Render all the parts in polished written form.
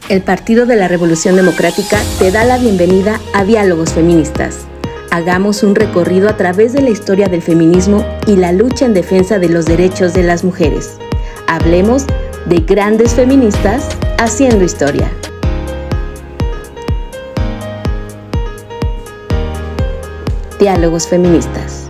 El Partido de la Revolución Democrática te da la bienvenida a Diálogos Feministas. Hagamos un recorrido a través de la historia del feminismo y la lucha en defensa de los derechos de las mujeres. Hablemos de grandes feministas haciendo historia. Diálogos Feministas.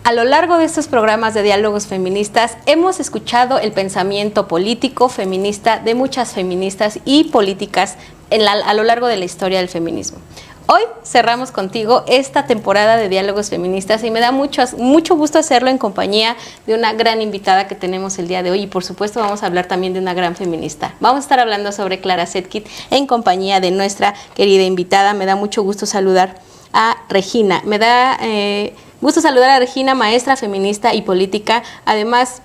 A lo largo de estos programas de Diálogos Feministas hemos escuchado el pensamiento político feminista de muchas feministas y políticas a lo largo de la historia del feminismo. Hoy cerramos contigo esta temporada de Diálogos Feministas y me da mucho gusto hacerlo en compañía de una gran invitada que tenemos el día de hoy y por supuesto vamos a hablar también de una gran feminista. Vamos a estar hablando sobre Clara Zetkin en compañía de nuestra querida invitada. Me da mucho gusto saludar a Regina. Me da gusto saludar a Regina, maestra feminista y política, además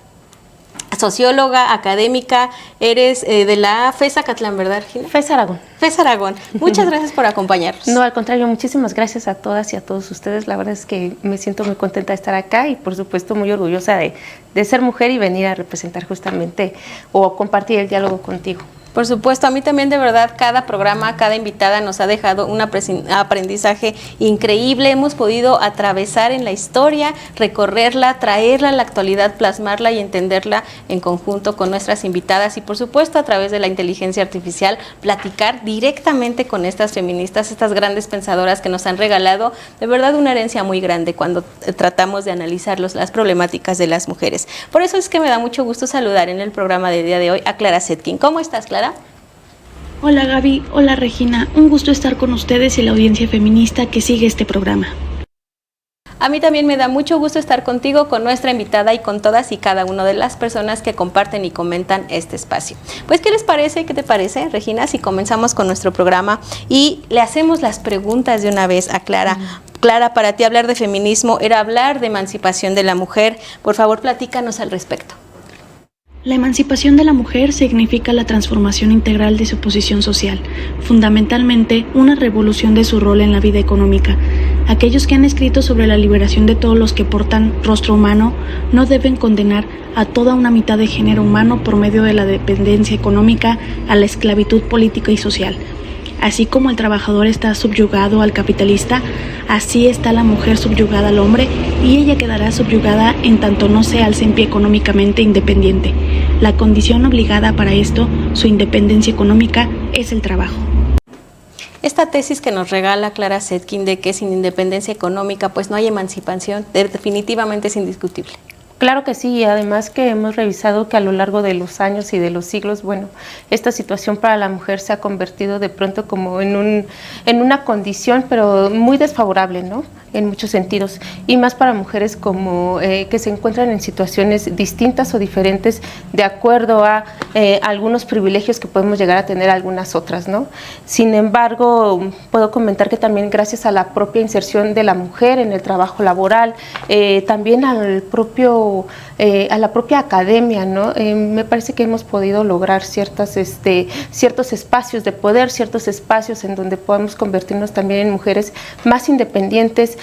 socióloga, académica, eres de la FES Acatlán, ¿verdad, Regina? FES Aragón. FES Aragón. Muchas gracias por acompañarnos. No, al contrario, muchísimas gracias a todas y a todos ustedes. La verdad es que me siento muy contenta de estar acá y por supuesto muy orgullosa de ser mujer y venir a representar justamente o compartir el diálogo contigo. Por supuesto, a mí también de verdad cada programa, cada invitada nos ha dejado un aprendizaje increíble. Hemos podido atravesar en la historia, recorrerla, traerla a la actualidad, plasmarla y entenderla en conjunto con nuestras invitadas y por supuesto a través de la inteligencia artificial, platicar directamente con estas feministas, estas grandes pensadoras que nos han regalado de verdad una herencia muy grande cuando tratamos de analizar las problemáticas de las mujeres. Por eso es que me da mucho gusto saludar en el programa del día de hoy a Clara Zetkin. ¿Cómo estás, Clara? Hola Gaby, hola Regina, un gusto estar con ustedes y la audiencia feminista que sigue este programa. A mí también me da mucho gusto estar contigo, con nuestra invitada y con todas y cada una de las personas que comparten y comentan este espacio. Pues, ¿qué les parece? ¿Qué te parece, Regina? Si comenzamos con nuestro programa y le hacemos las preguntas de una vez a Clara. Clara, para ti hablar de feminismo era hablar de emancipación de la mujer. Por favor, platícanos al respecto. La emancipación de la mujer significa la transformación integral de su posición social, fundamentalmente una revolución de su rol en la vida económica. Aquellos que han escrito sobre la liberación de todos los que portan rostro humano no deben condenar a toda una mitad de género humano por medio de la dependencia económica a la esclavitud política y social. Así como el trabajador está subyugado al capitalista, así está la mujer subyugada al hombre y ella quedará subyugada en tanto no se alce en pie económicamente independiente. La condición obligada para esto, su independencia económica, es el trabajo. Esta tesis que nos regala Clara Zetkin de que sin independencia económica pues no hay emancipación, definitivamente es indiscutible. Claro que sí, y además que hemos revisado que a lo largo de los años y de los siglos, bueno, esta situación para la mujer se ha convertido de pronto como en una condición, pero muy desfavorable, ¿no? En muchos sentidos, y más para mujeres como que se encuentran en situaciones distintas o diferentes de acuerdo a algunos privilegios que podemos llegar a tener algunas otras, ¿no? Sin embargo, puedo comentar que también gracias a la propia inserción de la mujer en el trabajo laboral, también a la propia academia, ¿no? Me parece que hemos podido lograr ciertos espacios de poder, ciertos espacios en donde podemos convertirnos también en mujeres más independientes,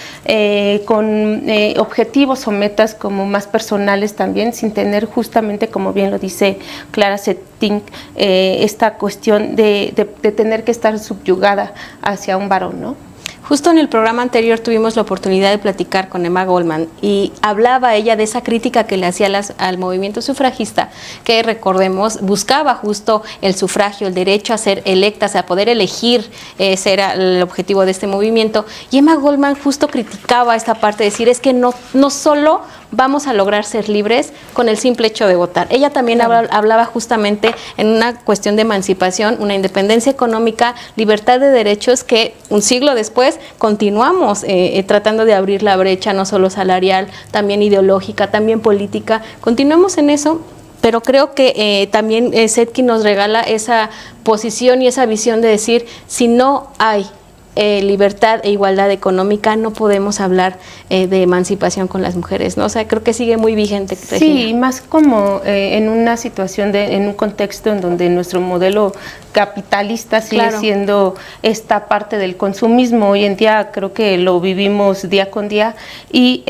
con objetivos o metas como más personales también, sin tener justamente, como bien lo dice Clara Zetkin, esta cuestión de tener que estar subyugada hacia un varón, ¿no? Justo en el programa anterior tuvimos la oportunidad de platicar con Emma Goldman y hablaba ella de esa crítica que le hacía al movimiento sufragista, que recordemos buscaba justo el sufragio, el derecho a ser electas, a poder elegir, ese era el objetivo de este movimiento. Y Emma Goldman justo criticaba esta parte de decir es que no solo vamos a lograr ser libres con el simple hecho de votar. Ella también hablaba justamente en una cuestión de emancipación, una independencia económica, libertad de derechos que un siglo después continuamos tratando de abrir la brecha, no solo salarial, también ideológica, también política. Continuamos en eso, pero creo que también Zetkin nos regala esa posición y esa visión de decir, si no hay libertad e igualdad económica, no podemos hablar de emancipación con las mujeres, ¿no? O sea, creo que sigue muy vigente, Regina. Sí, más como en una situación, en un contexto en donde nuestro modelo capitalista sigue Claro. siendo esta parte del consumismo. Hoy en día creo que lo vivimos día con día y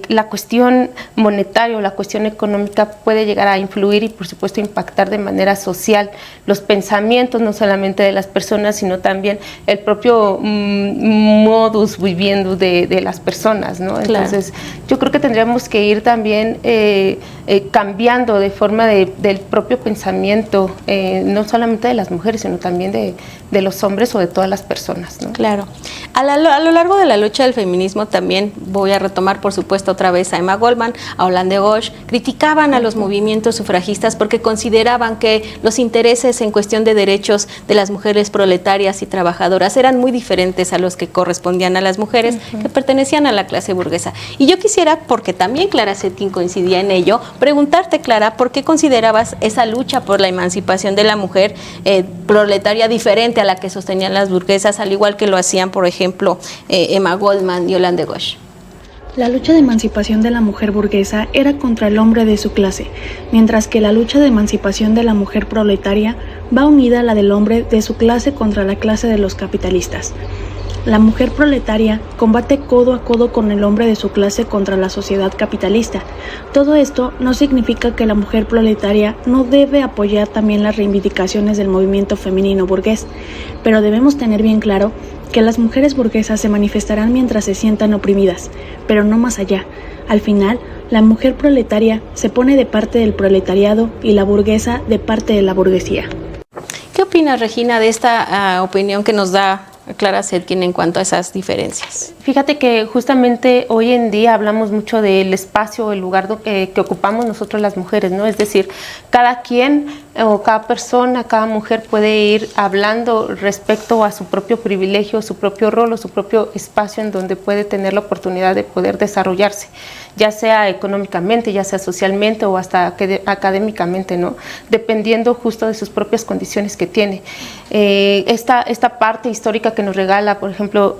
la cuestión monetaria o la cuestión económica puede llegar a influir y por supuesto impactar de manera social los pensamientos no solamente de las personas, sino también el propio modus viviendo de las personas, ¿no? Claro. Entonces yo creo que tendríamos que ir también cambiando de forma del propio pensamiento, no solamente de las mujeres, sino también de los hombres o de todas las personas, ¿no? Claro. A lo largo de la lucha del feminismo también voy a retomar, por supuesto, otra vez a Emma Goldman, a Holande Bosch, criticaban a los movimientos sufragistas porque consideraban que los intereses en cuestión de derechos de las mujeres proletarias y trabajadoras eran muy diferentes a los que correspondían a las mujeres que pertenecían a la clase burguesa. Y yo quisiera, porque también Clara Zetkin coincidía en ello, preguntarte, Clara, ¿por qué considerabas esa lucha por la emancipación de la mujer proletaria diferente a la que sostenían las burguesas, al igual que lo hacían, por ejemplo, Emma Goldman y Holande Bosch? La lucha de emancipación de la mujer burguesa era contra el hombre de su clase, mientras que la lucha de emancipación de la mujer proletaria va unida a la del hombre de su clase contra la clase de los capitalistas. La mujer proletaria combate codo a codo con el hombre de su clase contra la sociedad capitalista. Todo esto no significa que la mujer proletaria no debe apoyar también las reivindicaciones del movimiento femenino burgués, pero debemos tener bien claro que las mujeres burguesas se manifestarán mientras se sientan oprimidas, pero no más allá. Al final, la mujer proletaria se pone de parte del proletariado y la burguesa de parte de la burguesía. ¿Qué opinas, Regina, de esta opinión que nos da Clara Zetkin en cuanto a esas diferencias? Fíjate que justamente hoy en día hablamos mucho del espacio, el lugar que ocupamos nosotros las mujeres, ¿no? Es decir, cada quien o cada persona, cada mujer puede ir hablando respecto a su propio privilegio, su propio rol o su propio espacio en donde puede tener la oportunidad de poder desarrollarse, ya sea económicamente, ya sea socialmente o hasta académicamente, ¿no? Dependiendo justo de sus propias condiciones que tiene. Esta parte histórica que nos regala, por ejemplo,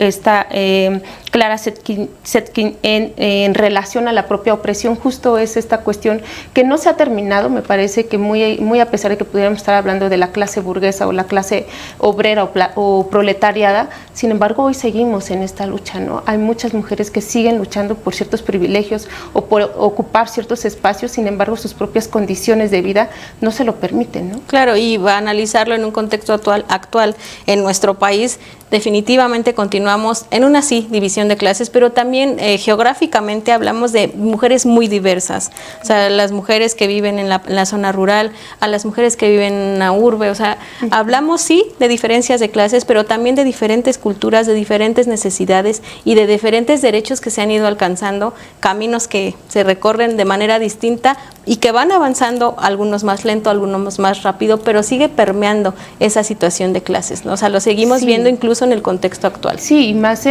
Clara Zetkin en relación a la propia opresión, justo es esta cuestión que no se ha terminado, me parece que muy a pesar de que pudiéramos estar hablando de la clase burguesa o la clase obrera o proletariada, sin embargo hoy seguimos en esta lucha, ¿no? Hay muchas mujeres que siguen luchando por ciertos privilegios o por ocupar ciertos espacios, sin embargo sus propias condiciones de vida no se lo permiten, ¿no? Claro, y va a analizarlo en un contexto actual en nuestro país. Definitivamente continuamos en una división de clases, pero también geográficamente hablamos de mujeres muy diversas, o sea, las mujeres que viven en la zona rural, a las mujeres que viven en la urbe, o sea, hablamos de diferencias de clases, pero también de diferentes culturas, de diferentes necesidades y de diferentes derechos que se han ido alcanzando, caminos que se recorren de manera distinta y que van avanzando, algunos más lento, algunos más rápido, pero sigue permeando esa situación de clases, ¿no? O sea, lo seguimos viendo incluso en el contexto actual. Sí, y más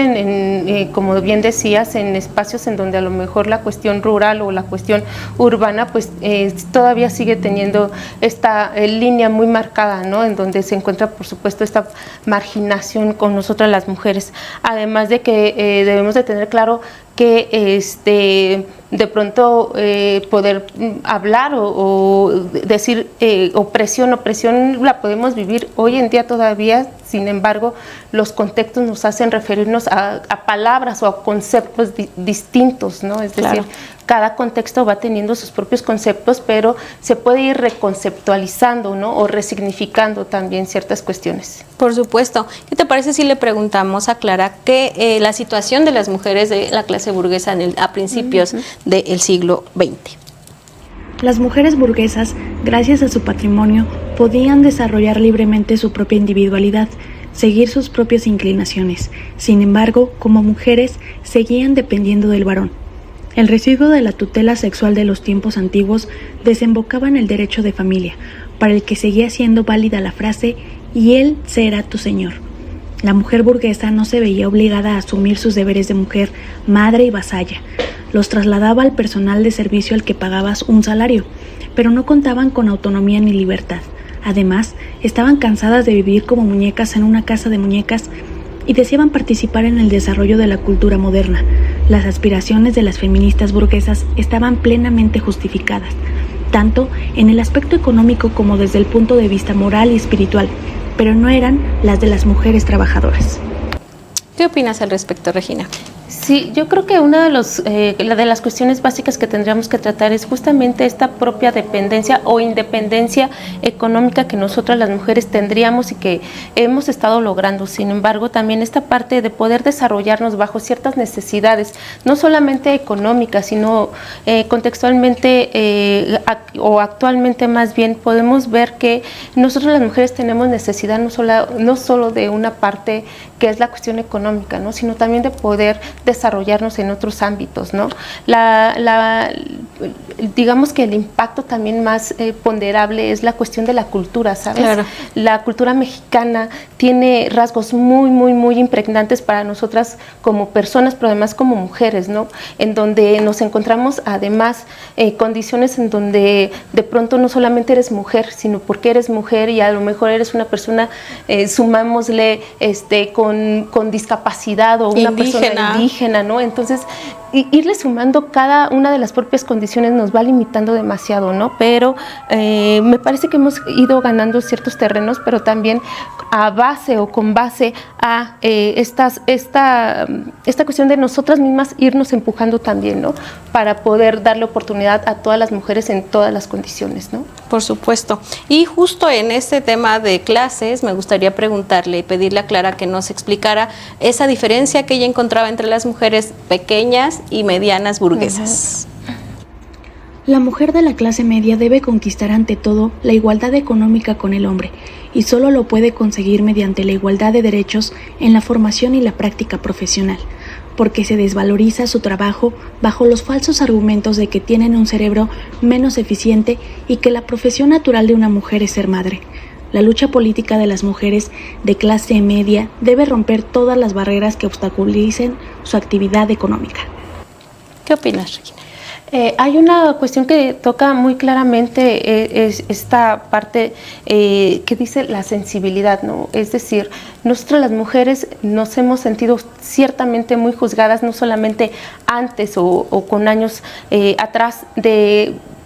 como bien decías, en espacios en donde a lo mejor la cuestión rural o la cuestión urbana pues todavía sigue teniendo esta línea muy marcada, ¿no? En donde se encuentra por supuesto esta marginación con nosotras las mujeres, además de que debemos de tener claro que de pronto poder hablar o decir opresión la podemos vivir hoy en día todavía, sin embargo los contextos nos hacen referirnos a palabras o a conceptos distintos, ¿no? Es decir, cada contexto va teniendo sus propios conceptos, pero se puede ir reconceptualizando, ¿no? O resignificando también ciertas cuestiones. Por supuesto. ¿Qué te parece si le preguntamos a Clara que la situación de las mujeres de la clase burguesa a principios del siglo XX? Las mujeres burguesas, gracias a su patrimonio, podían desarrollar libremente su propia individualidad, seguir sus propias inclinaciones. Sin embargo, como mujeres, seguían dependiendo del varón. El residuo de la tutela sexual de los tiempos antiguos desembocaba en el derecho de familia, para el que seguía siendo válida la frase «y él será tu señor». La mujer burguesa no se veía obligada a asumir sus deberes de mujer, madre y vasalla. Los trasladaba al personal de servicio al que pagabas un salario, pero no contaban con autonomía ni libertad. Además, estaban cansadas de vivir como muñecas en una casa de muñecas y deseaban participar en el desarrollo de la cultura moderna. Las aspiraciones de las feministas burguesas estaban plenamente justificadas. tanto en el aspecto económico como desde el punto de vista moral y espiritual, pero no eran las de las mujeres trabajadoras. ¿Qué opinas al respecto, Regina? Sí, yo creo que una de las cuestiones básicas que tendríamos que tratar es justamente esta propia dependencia o independencia económica que nosotras las mujeres tendríamos y que hemos estado logrando. Sin embargo, también esta parte de poder desarrollarnos bajo ciertas necesidades, no solamente económicas, sino contextualmente o actualmente más bien, podemos ver que nosotros las mujeres tenemos necesidad no solo de una parte que es la cuestión económica, ¿no?, sino también de poder desarrollarnos en otros ámbitos, ¿no? Digamos que el impacto también más ponderable es la cuestión de la cultura, ¿sabes? Claro. La cultura mexicana tiene rasgos muy, muy, muy impregnantes para nosotras como personas, pero además como mujeres, ¿no? En donde nos encontramos además condiciones en donde de pronto no solamente eres mujer, sino porque eres mujer y a lo mejor eres una persona, sumámosle con discapacidad o una persona indígena, ¿no? Entonces, irle sumando cada una de las propias condiciones nos va limitando demasiado, ¿no? Pero me parece que hemos ido ganando ciertos terrenos, pero también a base o con base a esta cuestión de nosotras mismas irnos empujando también, ¿no? Para poder darle oportunidad a todas las mujeres en todas las condiciones, ¿no? Por supuesto. Y justo en este tema de clases, me gustaría preguntarle y pedirle a Clara que nos explicara esa diferencia que ella encontraba entre las mujeres pequeñas y medianas burguesas. La mujer de la clase media debe conquistar ante todo la igualdad económica con el hombre, y solo lo puede conseguir mediante la igualdad de derechos en la formación y la práctica profesional, porque se desvaloriza su trabajo bajo los falsos argumentos de que tienen un cerebro menos eficiente y que la profesión natural de una mujer es ser madre. La lucha política de las mujeres de clase media debe romper todas las barreras que obstaculicen su actividad económica. ¿Qué opinas, Regina? Hay una cuestión que toca muy claramente, es esta parte que dice la sensibilidad, ¿no? Es decir, nosotras las mujeres nos hemos sentido ciertamente muy juzgadas, no solamente antes o con años atrás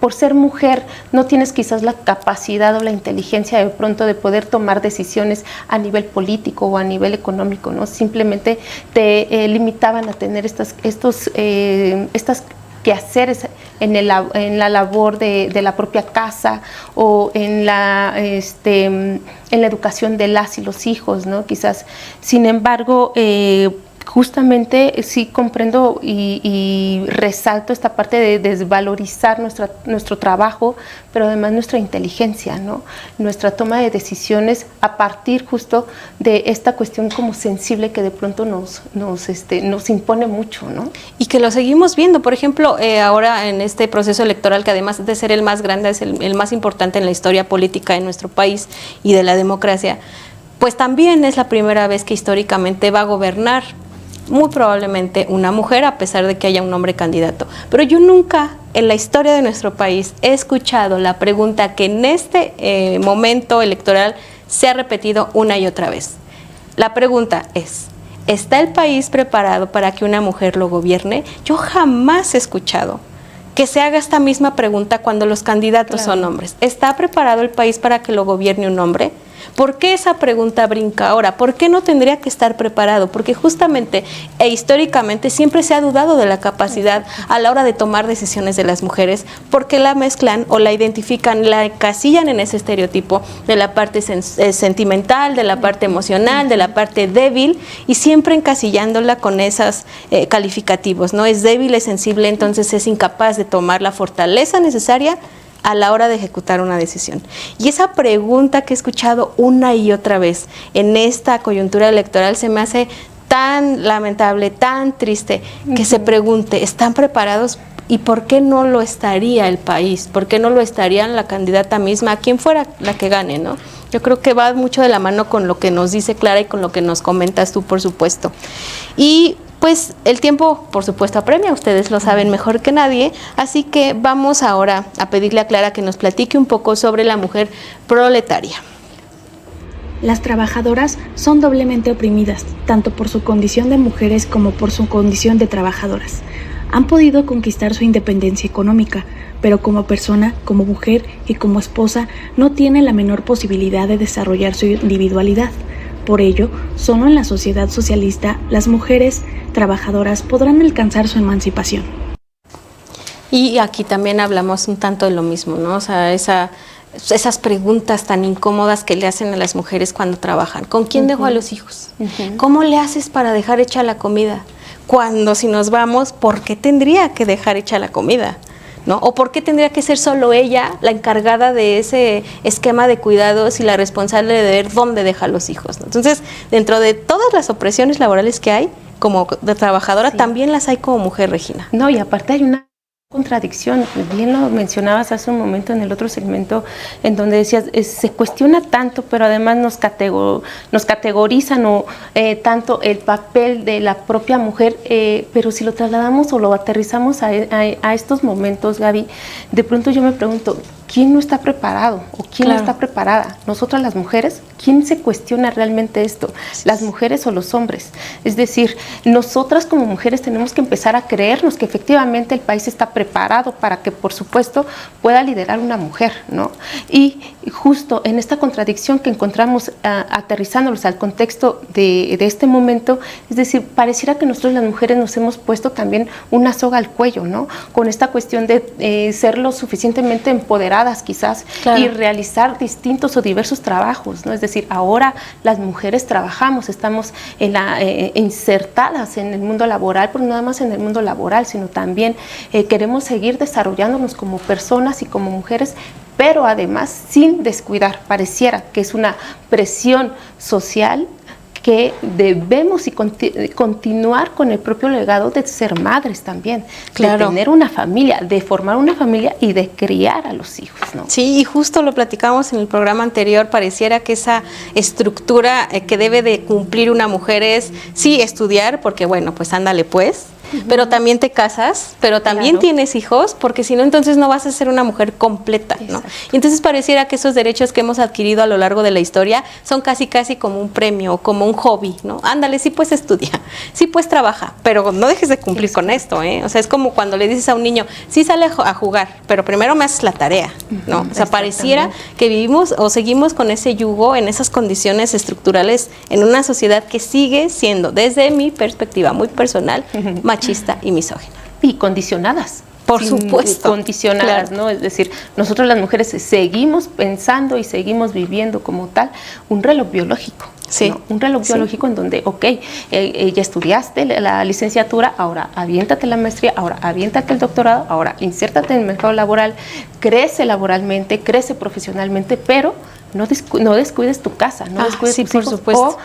por ser mujer no tienes quizás la capacidad o la inteligencia de pronto de poder tomar decisiones a nivel político o a nivel económico, ¿no? Simplemente te limitaban a tener estas quehaceres en la labor de la propia casa o en la educación de las y los hijos, ¿no? Quizás, sin embargo, justamente sí comprendo y resalto esta parte de desvalorizar nuestro trabajo, pero además nuestra inteligencia, ¿no? Nuestra toma de decisiones a partir justo de esta cuestión como sensible que de pronto nos impone mucho, ¿no? Y que lo seguimos viendo, por ejemplo, ahora en este proceso electoral, que además de ser el más grande, es el más importante en la historia política de nuestro país y de la democracia, pues también es la primera vez que históricamente va a gobernar muy probablemente una mujer, a pesar de que haya un hombre candidato. Pero yo nunca en la historia de nuestro país he escuchado la pregunta que en este momento electoral se ha repetido una y otra vez. La pregunta es: ¿está el país preparado para que una mujer lo gobierne? Yo jamás he escuchado que se haga esta misma pregunta cuando los candidatos son hombres. ¿Está preparado el país para que lo gobierne un hombre? ¿Por qué esa pregunta brinca ahora? ¿Por qué no tendría que estar preparado? Porque justamente e históricamente siempre se ha dudado de la capacidad a la hora de tomar decisiones de las mujeres, porque la mezclan o la identifican, la encasillan en ese estereotipo de la parte sentimental, de la parte emocional, de la parte débil, y siempre encasillándola con esos calificativos, ¿no? Es débil, es sensible, entonces es incapaz de tomar la fortaleza necesaria a la hora de ejecutar una decisión. Y esa pregunta que he escuchado una y otra vez en esta coyuntura electoral se me hace tan lamentable, tan triste, que se pregunte, ¿están preparados? ¿Y por qué no lo estaría el país? ¿Por qué no lo estaría la candidata misma, quien fuera la que gane, ¿no? Yo creo que va mucho de la mano con lo que nos dice Clara y con lo que nos comentas tú, por supuesto. Y pues el tiempo, por supuesto, apremia, ustedes lo saben mejor que nadie, así que vamos ahora a pedirle a Clara que nos platique un poco sobre la mujer proletaria. Las trabajadoras son doblemente oprimidas, tanto por su condición de mujeres como por su condición de trabajadoras. han podido conquistar su independencia económica, pero como persona, como mujer y como esposa no tiene la menor posibilidad de desarrollar su individualidad. Por ello, solo en la sociedad socialista las mujeres trabajadoras podrán alcanzar su emancipación. Y aquí también hablamos un tanto de lo mismo, ¿no? O sea, esas preguntas tan incómodas que le hacen a las mujeres cuando trabajan. ¿Con quién dejo a los hijos? ¿Cómo le haces para dejar hecha la comida? Cuando si nos vamos, ¿por qué tendría que dejar hecha la comida? ¿No? ¿O por qué tendría que ser solo ella la encargada de ese esquema de cuidados y la responsable de ver dónde deja a los hijos, ¿no? Entonces, dentro de todas las opresiones laborales que hay, como de trabajadora, también las hay como mujer, Regina. No, y aparte hay una contradicción, bien lo mencionabas hace un momento en el otro segmento, en donde decías, se cuestiona tanto, pero además nos categorizan tanto el papel de la propia mujer, pero si lo trasladamos o lo aterrizamos a estos momentos, Gaby, de pronto yo me pregunto, ¿quién no está preparado o quién no está preparada? ¿Nosotras las mujeres? ¿Quién se cuestiona realmente esto? ¿Las mujeres o los hombres? Es decir, nosotras como mujeres tenemos que empezar a creernos que efectivamente el país está preparado para que, por supuesto, pueda liderar una mujer, ¿no? Y justo en esta contradicción que encontramos aterrizándolos al contexto de este momento, es decir, pareciera que nosotros las mujeres nos hemos puesto también una soga al cuello, ¿no? Con esta cuestión de ser lo suficientemente empoderadas quizás y realizar distintos o diversos trabajos, ¿no? Es decir, ahora las mujeres trabajamos, estamos insertadas en el mundo laboral, pero no nada más en el mundo laboral, sino también queremos seguir desarrollándonos como personas y como mujeres, pero además sin descuidar, pareciera que es una presión social que debemos continuar con el propio legado de ser madres también, de tener una familia, de formar una familia y de criar a los hijos, ¿no? Sí, y justo lo platicamos en el programa anterior, pareciera que esa estructura que debe de cumplir una mujer es, sí, estudiar, porque bueno, pues ándale pues, pero también te casas, pero también tienes hijos, porque si no, entonces no vas a ser una mujer completa, ¿no? Y entonces pareciera que esos derechos que hemos adquirido a lo largo de la historia son casi como un premio, como un hobby, ¿no? Ándale, sí pues estudia, sí pues trabaja, pero no dejes de cumplir con esto, ¿eh? O sea, es como cuando le dices a un niño, sí sale a jugar, pero primero me haces la tarea, ¿no? O sea, pareciera que vivimos o seguimos con ese yugo, en esas condiciones estructurales, en una sociedad que sigue siendo, desde mi perspectiva muy personal, machista y misógina. Y condicionadas. Por supuesto. Condicionadas, ¿no? Es decir, nosotros las mujeres seguimos pensando y seguimos viviendo como tal un reloj biológico. Sí. ¿No? Un reloj biológico en donde, ya estudiaste la licenciatura, ahora aviéntate la maestría, ahora aviéntate el doctorado, ahora insértate en el mercado laboral, crece laboralmente, crece profesionalmente, pero no descuides tu casa, no descuides tus hijos, supuesto. O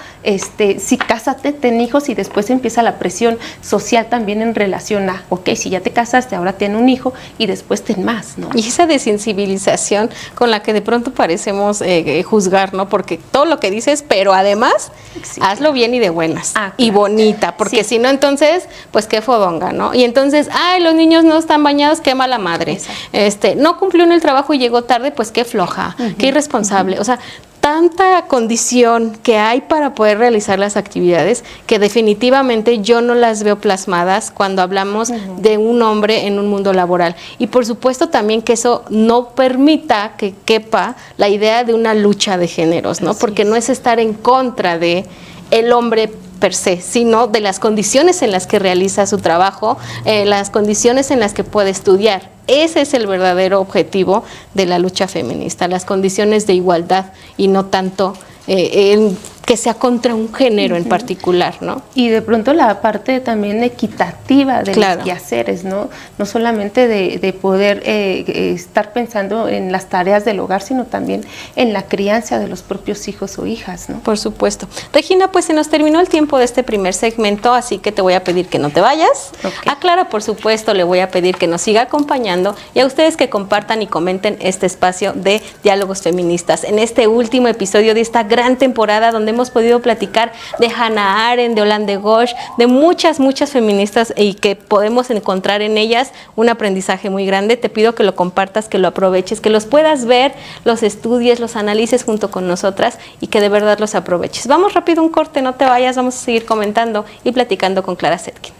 sí, cásate, ten hijos y después empieza la presión social también en relación a, si ya te casaste, ahora ten un hijo y después ten más, ¿no? Y esa desensibilización con la que de pronto parecemos juzgar, ¿no? Porque todo lo que dices, pero además, hazlo bien y de buenas, y bonita, porque si no, entonces, pues qué fodonga, ¿no? Y entonces, los niños no están bañados, qué mala madre. No cumplió en el trabajo y llegó tarde, pues qué floja, qué irresponsable. O sea, tanta condición que hay para poder realizar las actividades que definitivamente yo no las veo plasmadas cuando hablamos de un hombre en un mundo laboral. Y por supuesto también que eso no permita que quepa la idea de una lucha de géneros, ¿no? Porque no es estar en contra de el hombre per se, sino de las condiciones en las que realiza su trabajo, las condiciones en las que puede estudiar. Ese es el verdadero objetivo de la lucha feminista, las condiciones de igualdad y no tanto que sea contra un género en particular, ¿no? Y de pronto la parte también equitativa de los quehaceres, ¿no? No solamente de poder estar pensando en las tareas del hogar, sino también en la crianza de los propios hijos o hijas, ¿no? Por supuesto. Regina, pues se nos terminó el tiempo de este primer segmento, así que te voy a pedir que no te vayas. A Clara, por supuesto, le voy a pedir que nos siga acompañando y a ustedes que compartan y comenten este espacio de Diálogos Feministas. En este último episodio de esta gran temporada donde hemos podido platicar de Hannah Arendt, de Yolande Bosch, de muchas feministas y que podemos encontrar en ellas un aprendizaje muy grande. Te pido que lo compartas, que lo aproveches, que los puedas ver, los estudies, los analices junto con nosotras y que de verdad los aproveches. Vamos rápido un corte, no te vayas, vamos a seguir comentando y platicando con Clara Zetkin.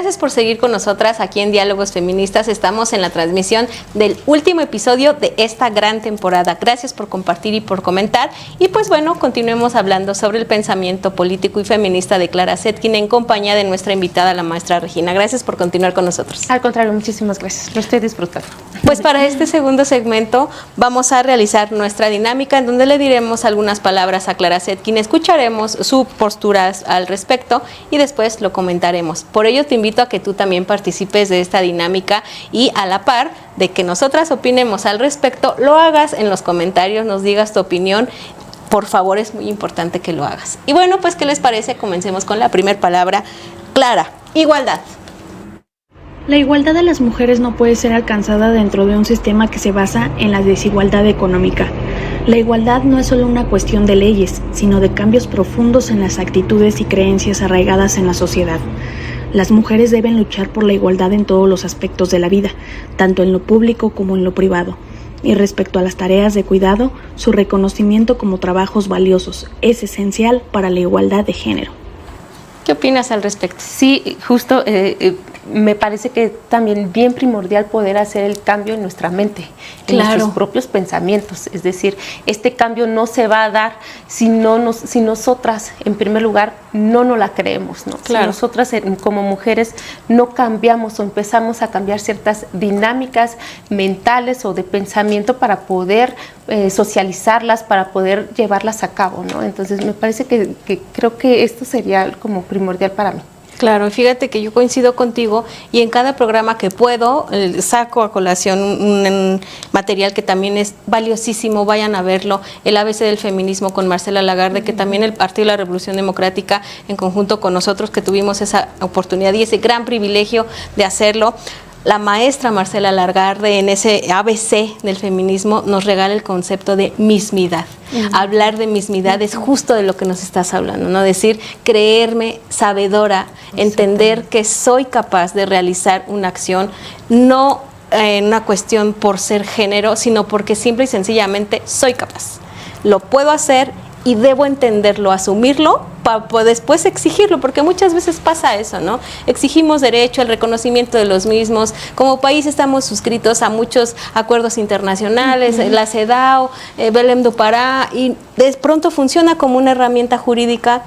Gracias por seguir con nosotras aquí en Diálogos Feministas. Estamos en la transmisión del último episodio de esta gran temporada. Gracias por compartir y por comentar. Y pues bueno, continuemos hablando sobre el pensamiento político y feminista de Clara Zetkin en compañía de nuestra invitada, la maestra Regina. Gracias por continuar con nosotros. Al contrario, muchísimas gracias. Lo estoy disfrutando. Pues para este segundo segmento vamos a realizar nuestra dinámica en donde le diremos algunas palabras a Clara Zetkin, escucharemos sus posturas al respecto y después lo comentaremos. Por ello te invito a que tú también participes de esta dinámica y a la par de que nosotras opinemos al respecto, lo hagas en los comentarios, nos digas tu opinión. Por favor, es muy importante que lo hagas. Y bueno, pues ¿qué les parece? Comencemos con la primera palabra. Clara, igualdad. La igualdad de las mujeres no puede ser alcanzada dentro de un sistema que se basa en la desigualdad económica. La igualdad no es solo una cuestión de leyes, sino de cambios profundos en las actitudes y creencias arraigadas en la sociedad. Las mujeres deben luchar por la igualdad en todos los aspectos de la vida, tanto en lo público como en lo privado. Y respecto a las tareas de cuidado, su reconocimiento como trabajos valiosos es esencial para la igualdad de género. ¿Qué opinas al respecto? Sí, justo me parece que también bien primordial poder hacer el cambio en nuestra mente, en nuestros propios pensamientos. Es decir, este cambio no se va a dar si nosotras, en primer lugar, no nos la creemos, ¿no? Si nosotras como mujeres no cambiamos o empezamos a cambiar ciertas dinámicas mentales o de pensamiento para poder socializarlas, para poder llevarlas a cabo, ¿no? Entonces me parece que creo que esto sería como primordial para mí. Claro, fíjate que yo coincido contigo y en cada programa que puedo saco a colación un material que también es valiosísimo, vayan a verlo, el ABC del feminismo con Marcela Lagarde, que también el Partido de la Revolución Democrática en conjunto con nosotros que tuvimos esa oportunidad y ese gran privilegio de hacerlo. La maestra Marcela Lagarde en ese ABC del feminismo nos regala el concepto de mismidad. Hablar de mismidad es justo de lo que nos estás hablando, ¿no? Decir, creerme sabedora, entender que soy capaz de realizar una acción, no en una cuestión por ser género, sino porque simple y sencillamente soy capaz. Lo puedo hacer y debo entenderlo, asumirlo, para después exigirlo, porque muchas veces pasa eso, ¿no? Exigimos derecho al reconocimiento de los mismos. Como país estamos suscritos a muchos acuerdos internacionales, la CEDAW, Belém do Pará, y de pronto funciona como una herramienta jurídica,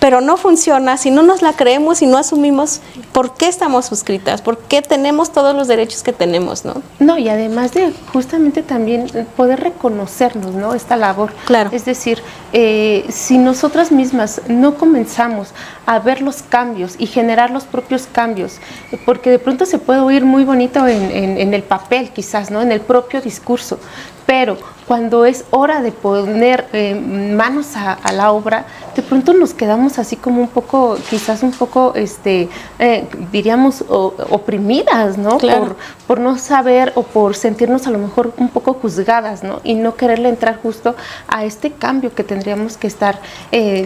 pero no funciona si no nos la creemos y no asumimos por qué estamos suscritas, por qué tenemos todos los derechos que tenemos, ¿no? No, y además de justamente también poder reconocernos, ¿no? Esta labor. Claro. Es decir, si nosotras mismas no comenzamos a ver los cambios y generar los propios cambios, porque de pronto se puede oír muy bonito en el papel quizás, ¿no? En el propio discurso, pero cuando es hora de poner manos a la obra, de pronto nos quedamos así como un poco, quizás un poco, diríamos, oprimidas, ¿no? Claro. Por no saber o por sentirnos a lo mejor un poco juzgadas, ¿no? Y no quererle entrar justo a este cambio que tendríamos que estar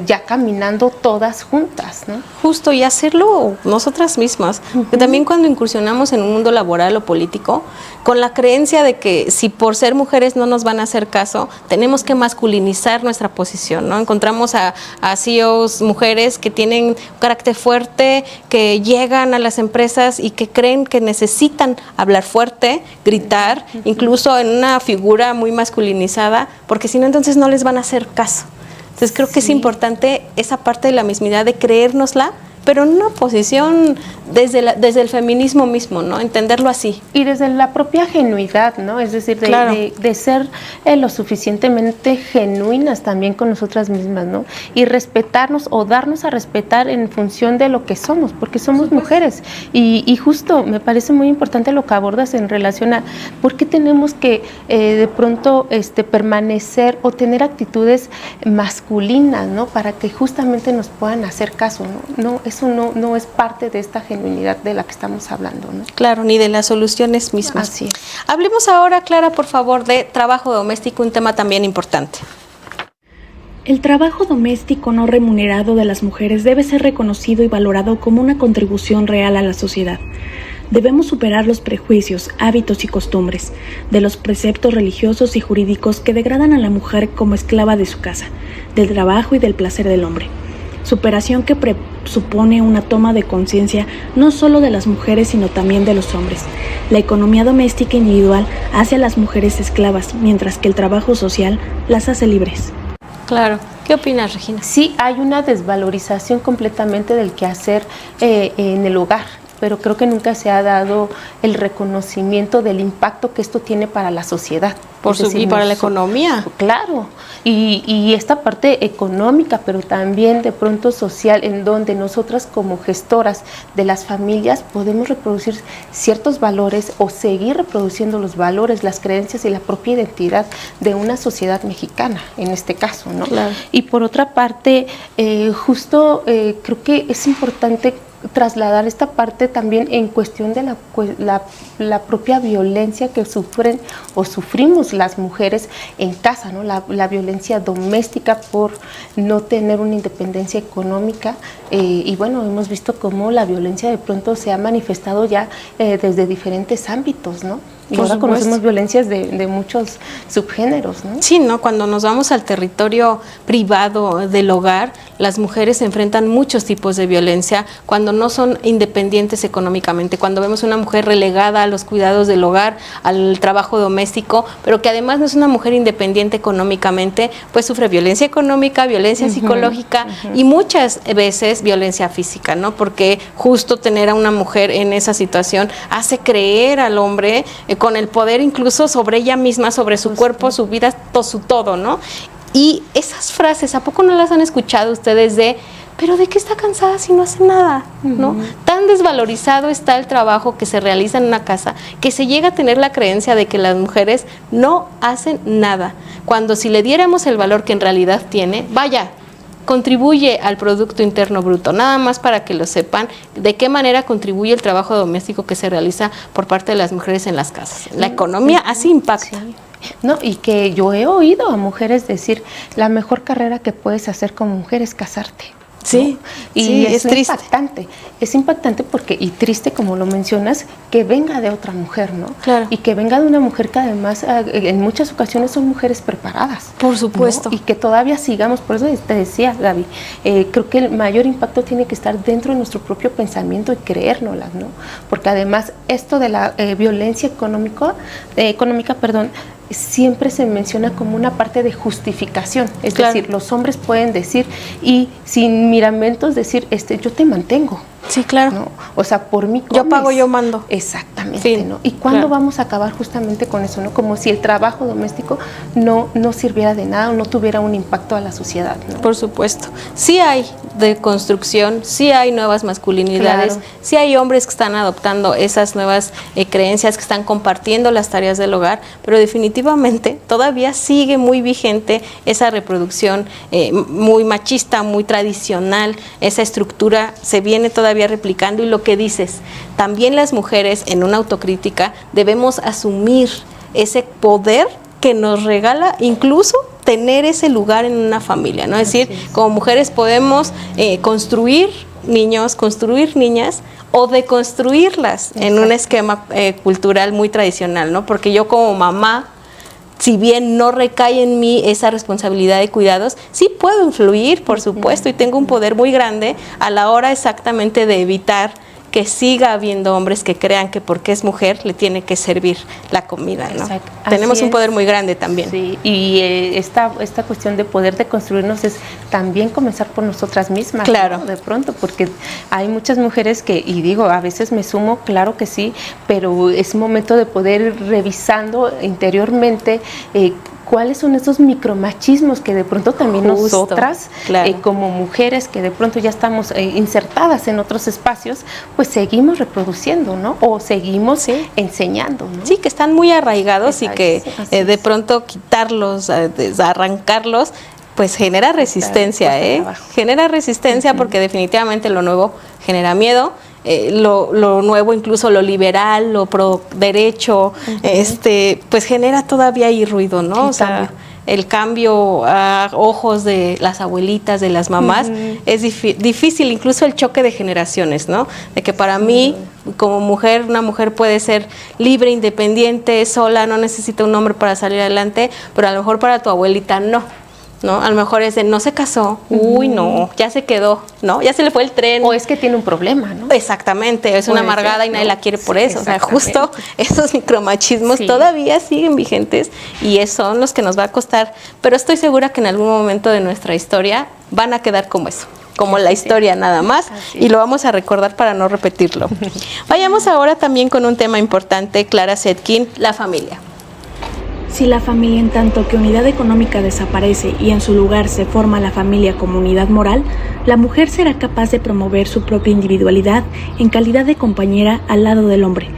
ya caminando todas juntas, ¿no? Justo, y hacerlo nosotras mismas. Que también cuando incursionamos en un mundo laboral o político, con la creencia de que si por ser mujeres no nos van a hacer caso, tenemos que masculinizar nuestra posición, ¿no? Encontramos a CEOs mujeres que tienen un carácter fuerte, que llegan a las empresas y que creen que necesitan hablar fuerte, gritar, incluso en una figura muy masculinizada, porque si no, entonces no les van a hacer caso. Entonces creo que es importante esa parte de la mismidad, de creérnosla, pero en una posición desde el feminismo mismo, ¿no? Entenderlo así. Y desde la propia genuidad, ¿no? Es decir, de ser lo suficientemente genuinas también con nosotras mismas, ¿no? Y respetarnos o darnos a respetar en función de lo que somos, porque somos mujeres. Y justo me parece muy importante lo que abordas en relación a por qué tenemos que de pronto permanecer o tener actitudes masculinas, ¿no? Para que justamente nos puedan hacer caso, ¿no? Eso no es parte de esta genuinidad de la que estamos hablando, ¿no? Claro, ni de las soluciones mismas. Así es. Hablemos ahora, Clara, por favor, de trabajo doméstico, un tema también importante. El trabajo doméstico no remunerado de las mujeres debe ser reconocido y valorado como una contribución real a la sociedad. Debemos superar los prejuicios, hábitos y costumbres, de los preceptos religiosos y jurídicos que degradan a la mujer como esclava de su casa, del trabajo y del placer del hombre. superación que presupone una toma de conciencia no solo de las mujeres sino también de los hombres. La economía doméstica individual hace a las mujeres esclavas, mientras que el trabajo social las hace libres. Claro. ¿Qué opinas, Regina? Sí, hay una desvalorización completamente del quehacer en el hogar, pero creo que nunca se ha dado el reconocimiento del impacto que esto tiene para la sociedad. Y para la economía. Claro, y esta parte económica, pero también de pronto social, en donde nosotras como gestoras de las familias podemos reproducir ciertos valores o seguir reproduciendo los valores, las creencias y la propia identidad de una sociedad mexicana, en este caso, ¿no? Claro. Y por otra parte, creo que es importante trasladar esta parte también en cuestión de la propia violencia que sufren o sufrimos las mujeres en casa, ¿no? La violencia doméstica por no tener una independencia económica, y bueno, hemos visto cómo la violencia de pronto se ha manifestado ya desde diferentes ámbitos, ¿no? Y ahora conocemos violencias de muchos subgéneros, ¿no? Sí, ¿no? Cuando nos vamos al territorio privado del hogar, las mujeres se enfrentan muchos tipos de violencia cuando no son independientes económicamente, cuando vemos una mujer relegada a los cuidados del hogar, al trabajo doméstico, pero que además no es una mujer independiente económicamente, pues sufre violencia económica, violencia psicológica y muchas veces violencia física, ¿no? Porque justo tener a una mujer en esa situación hace creer al hombre con el poder incluso sobre ella misma, sobre su cuerpo, su vida, su todo, ¿no? Y esas frases, ¿a poco no las han escuchado ustedes pero de qué está cansada si no hace nada, ¿no? Tan desvalorizado está el trabajo que se realiza en una casa que se llega a tener la creencia de que las mujeres no hacen nada, cuando si le diéramos el valor que en realidad tiene, vaya, contribuye al Producto Interno Bruto, nada más para que lo sepan, de qué manera contribuye el trabajo doméstico que se realiza por parte de las mujeres en las casas. La economía así impacta. Sí. No, y que yo he oído a mujeres decir, la mejor carrera que puedes hacer como mujer es casarte. Sí, ¿no? Y sí, es triste. Es impactante porque, y triste como lo mencionas, que venga de otra mujer, ¿no? Claro. Y que venga de una mujer que además en muchas ocasiones son mujeres preparadas. Por supuesto. ¿no? Y que todavía sigamos, por eso te decía, Gaby, creo que el mayor impacto tiene que estar dentro de nuestro propio pensamiento y creérnoslas, ¿no? Porque además esto de la violencia económica, siempre se menciona como una parte de justificación, es decir, los hombres pueden decir y sin miramentos decir, yo te mantengo. Sí, claro. ¿no? O sea, por mí comes. Yo pago, yo mando. Exactamente, fin. ¿no? ¿Y cuándo vamos a acabar justamente con eso, no? Como si el trabajo doméstico no sirviera de nada o no tuviera un impacto a la sociedad, ¿no? Por supuesto. Sí hay deconstrucción, sí hay nuevas masculinidades, sí hay hombres que están adoptando esas nuevas creencias, que están compartiendo las tareas del hogar, pero definitivamente todavía sigue muy vigente esa reproducción muy machista, muy tradicional, esa estructura se viene todavía replicando, y lo que dices, también las mujeres en una autocrítica debemos asumir ese poder que nos regala incluso tener ese lugar en una familia, ¿no? Es decir, como mujeres podemos construir niños, construir niñas o deconstruirlas en un esquema cultural muy tradicional, ¿no? Porque yo como mamá, si bien no recae en mí esa responsabilidad de cuidados, sí puedo influir, por supuesto, y tengo un poder muy grande a la hora exactamente de evitar que siga habiendo hombres que crean que porque es mujer le tiene que servir la comida, ¿no? Tenemos un poder muy grande también. Sí, y esta cuestión de poder deconstruirnos es también comenzar por nosotras mismas, claro, ¿no? De pronto, porque hay muchas mujeres que, y digo, a veces me sumo, claro que sí, pero es momento de poder ir revisando interiormente cuáles son esos micromachismos que de pronto también nosotras, como mujeres que de pronto ya estamos insertadas en otros espacios, pues seguimos reproduciendo, ¿no? O seguimos enseñando, ¿no? Sí, que están muy arraigados y que de pronto quitarlos, arrancarlos, pues genera resistencia, genera resistencia porque definitivamente lo nuevo genera miedo. Lo nuevo, incluso lo liberal, lo pro derecho, pues genera todavía ahí ruido, ¿no? O sea, el cambio a ojos de las abuelitas, de las mamás, es difícil, incluso el choque de generaciones, ¿no? De que para mí, como mujer, una mujer puede ser libre, independiente, sola, no necesita un hombre para salir adelante, pero a lo mejor para tu abuelita no. ¿no? A lo mejor es de no se casó, uy, no, ya se quedó, ¿no? Ya se le fue el tren. O es que tiene un problema, ¿no? Exactamente, es una amargada y nadie la quiere por eso. O sea, justo esos micromachismos todavía siguen vigentes y son los que nos va a costar. Pero estoy segura que en algún momento de nuestra historia van a quedar como eso, como la historia nada más, y lo vamos a recordar para no repetirlo. Vayamos ahora también con un tema importante, Clara Zetkin, la familia. Si la familia en tanto que unidad económica desaparece y en su lugar se forma la familia como unidad moral, la mujer será capaz de promover su propia individualidad en calidad de compañera al lado del hombre,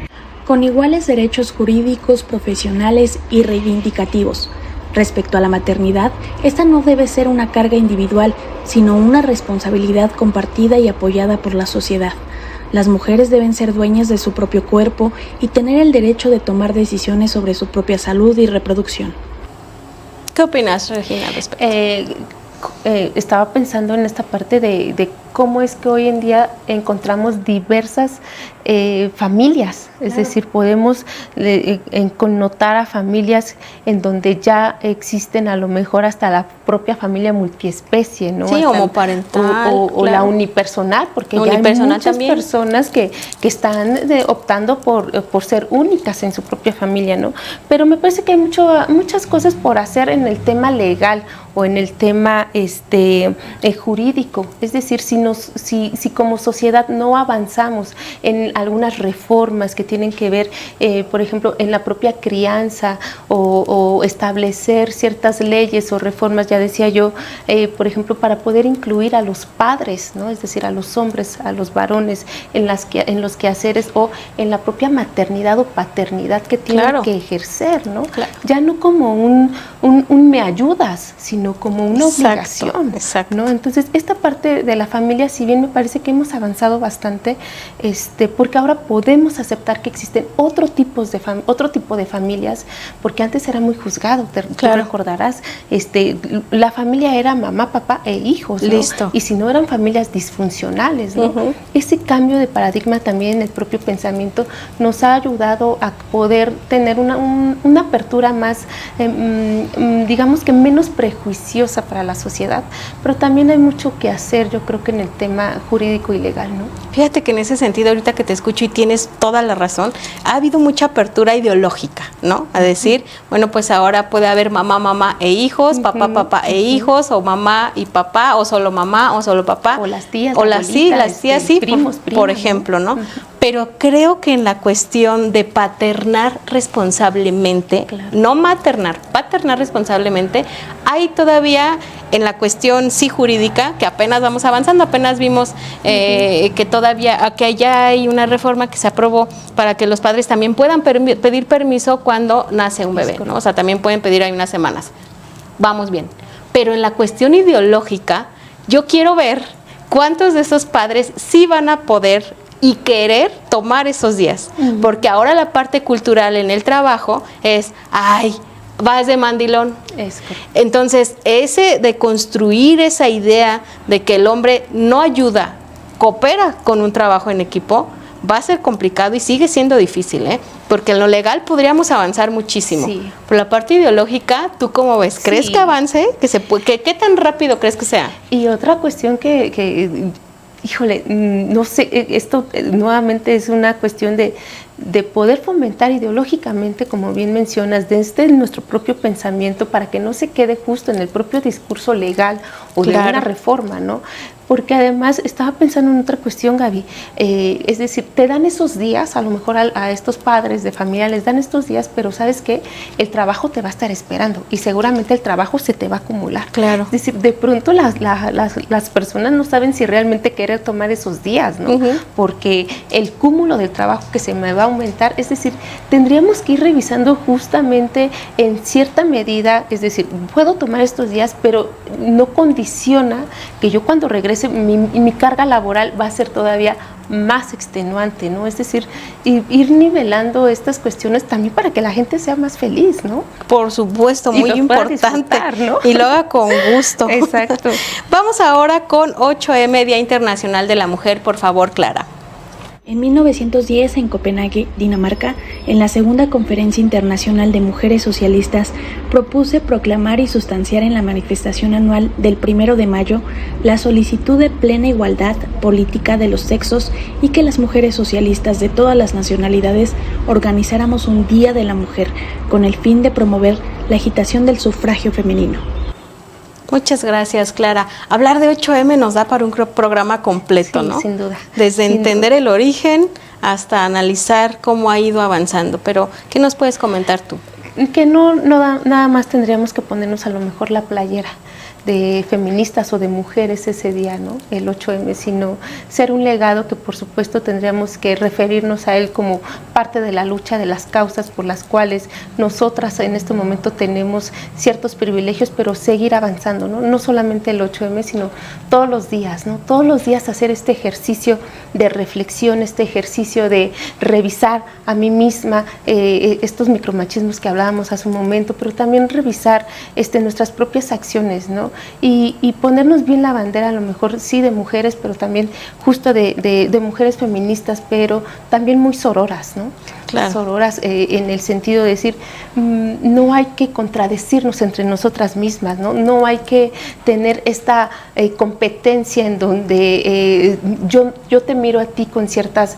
con iguales derechos jurídicos, profesionales y reivindicativos. Respecto a la maternidad, esta no debe ser una carga individual, sino una responsabilidad compartida y apoyada por la sociedad. Las mujeres deben ser dueñas de su propio cuerpo y tener el derecho de tomar decisiones sobre su propia salud y reproducción. ¿Qué opinas, Regina, al respecto? Estaba pensando en esta parte de cómo es que hoy en día encontramos diversas familias, es decir, podemos connotar a familias en donde ya existen a lo mejor hasta la propia familia multiespecie, ¿no? Sí, homoparental. O la unipersonal, porque ya hay muchas personas que están optando por ser únicas en su propia familia, ¿no? Pero me parece que hay muchas cosas por hacer en el tema legal o en el tema jurídico, es decir, si como sociedad no avanzamos en algunas reformas que tienen que ver, por ejemplo, en la propia crianza o establecer ciertas leyes o reformas, ya decía yo, por ejemplo, para poder incluir a los padres, ¿no? Es decir, a los hombres, a los varones en los quehaceres o en la propia maternidad o paternidad que tienen que ejercer, ¿no? Claro. Ya no como un me ayudas, sino como una obligación, ¿no? Entonces, esta parte de la familia, si bien me parece que hemos avanzado bastante, porque ahora podemos aceptar que existen otro tipo de familias, porque antes era muy juzgado, tú recordarás, la familia era mamá, papá e hijos, ¿no? Listo. Y si no eran familias disfuncionales, ¿no? Ese cambio de paradigma también en el propio pensamiento nos ha ayudado a poder tener una apertura más, digamos que menos prejuiciosa para la sociedad, pero también hay mucho que hacer, yo creo que en el tema jurídico y legal, ¿no? Fíjate que en ese sentido, ahorita que te escucho y tienes toda la razón, ha habido mucha apertura ideológica, ¿no? A decir, bueno, pues ahora puede haber mamá e hijos, papá e hijos, o mamá y papá, o solo papá. O las tías, o las tías, sí, primos, por ejemplo, ¿no? Pero creo que en la cuestión de paternar responsablemente, no maternar, paternar responsablemente, hay todavía en la cuestión sí jurídica, que apenas vamos avanzando, apenas vimos que todavía, que ya hay una reforma que se aprobó para que los padres también puedan pedir permiso cuando nace un bebé, ¿no? O sea, también pueden pedir ahí unas semanas. Vamos bien. Pero en la cuestión ideológica, yo quiero ver cuántos de esos padres sí van a poder y querer tomar esos días, porque ahora la parte cultural en el trabajo es, vas de mandilón. Entonces, ese de construir esa idea de que el hombre no ayuda, coopera con un trabajo en equipo, va a ser complicado y sigue siendo difícil, porque en lo legal podríamos avanzar muchísimo. Sí. Pero la parte ideológica, ¿tú cómo ves? ¿Crees que avance? ¿Qué tan rápido crees que sea? Y otra cuestión que híjole, no sé, esto nuevamente es una cuestión de poder fomentar ideológicamente, como bien mencionas, desde nuestro propio pensamiento, para que no se quede justo en el propio discurso legal o de una reforma, ¿no? Porque además estaba pensando en otra cuestión, Gaby, es decir, te dan esos días, a lo mejor a estos padres de familia les dan estos días, pero ¿sabes qué? El trabajo te va a estar esperando y seguramente el trabajo se te va a acumular. Claro. Es decir, de pronto las personas no saben si realmente querer tomar esos días, ¿no? Porque el cúmulo del trabajo que se me va a aumentar, es decir, tendríamos que ir revisando justamente en cierta medida, es decir, puedo tomar estos días, pero no condiciona que yo cuando regrese mi carga laboral va a ser todavía más extenuante, ¿no? Es decir, ir nivelando estas cuestiones también para que la gente sea más feliz, ¿no? Por supuesto, muy importante, ¿no? Y lo haga con gusto. Exacto. Vamos ahora con 8M, Día Internacional de la Mujer, por favor, Clara. En 1910, en Copenhague, Dinamarca, en la Segunda Conferencia Internacional de Mujeres Socialistas, propuse proclamar y sustanciar en la manifestación anual del 1 de mayo la solicitud de plena igualdad política de los sexos y que las mujeres socialistas de todas las nacionalidades organizáramos un Día de la Mujer con el fin de promover la agitación del sufragio femenino. Muchas gracias, Clara. Hablar de 8M nos da para un programa completo, sí, ¿no? Sin duda. Desde entender el origen hasta analizar cómo ha ido avanzando. Pero, ¿qué nos puedes comentar tú? Que nada más tendríamos que ponernos a lo mejor la playera de feministas o de mujeres ese día, ¿no? El 8M, sino ser un legado que por supuesto tendríamos que referirnos a él como parte de la lucha, de las causas por las cuales nosotras en este momento tenemos ciertos privilegios, pero seguir avanzando, ¿no? No solamente el 8M, sino todos los días, ¿no? Todos los días hacer este ejercicio de reflexión, este ejercicio de revisar a mí misma estos micromachismos que hablábamos hace un momento, pero también revisar nuestras propias acciones, ¿no? Y ponernos bien la bandera, a lo mejor sí de mujeres, pero también justo de mujeres feministas, pero también muy sororas, ¿no? Claro. Sororas en el sentido de decir, no hay que contradecirnos entre nosotras mismas, ¿no? No hay que tener esta competencia en donde yo te miro a ti con ciertas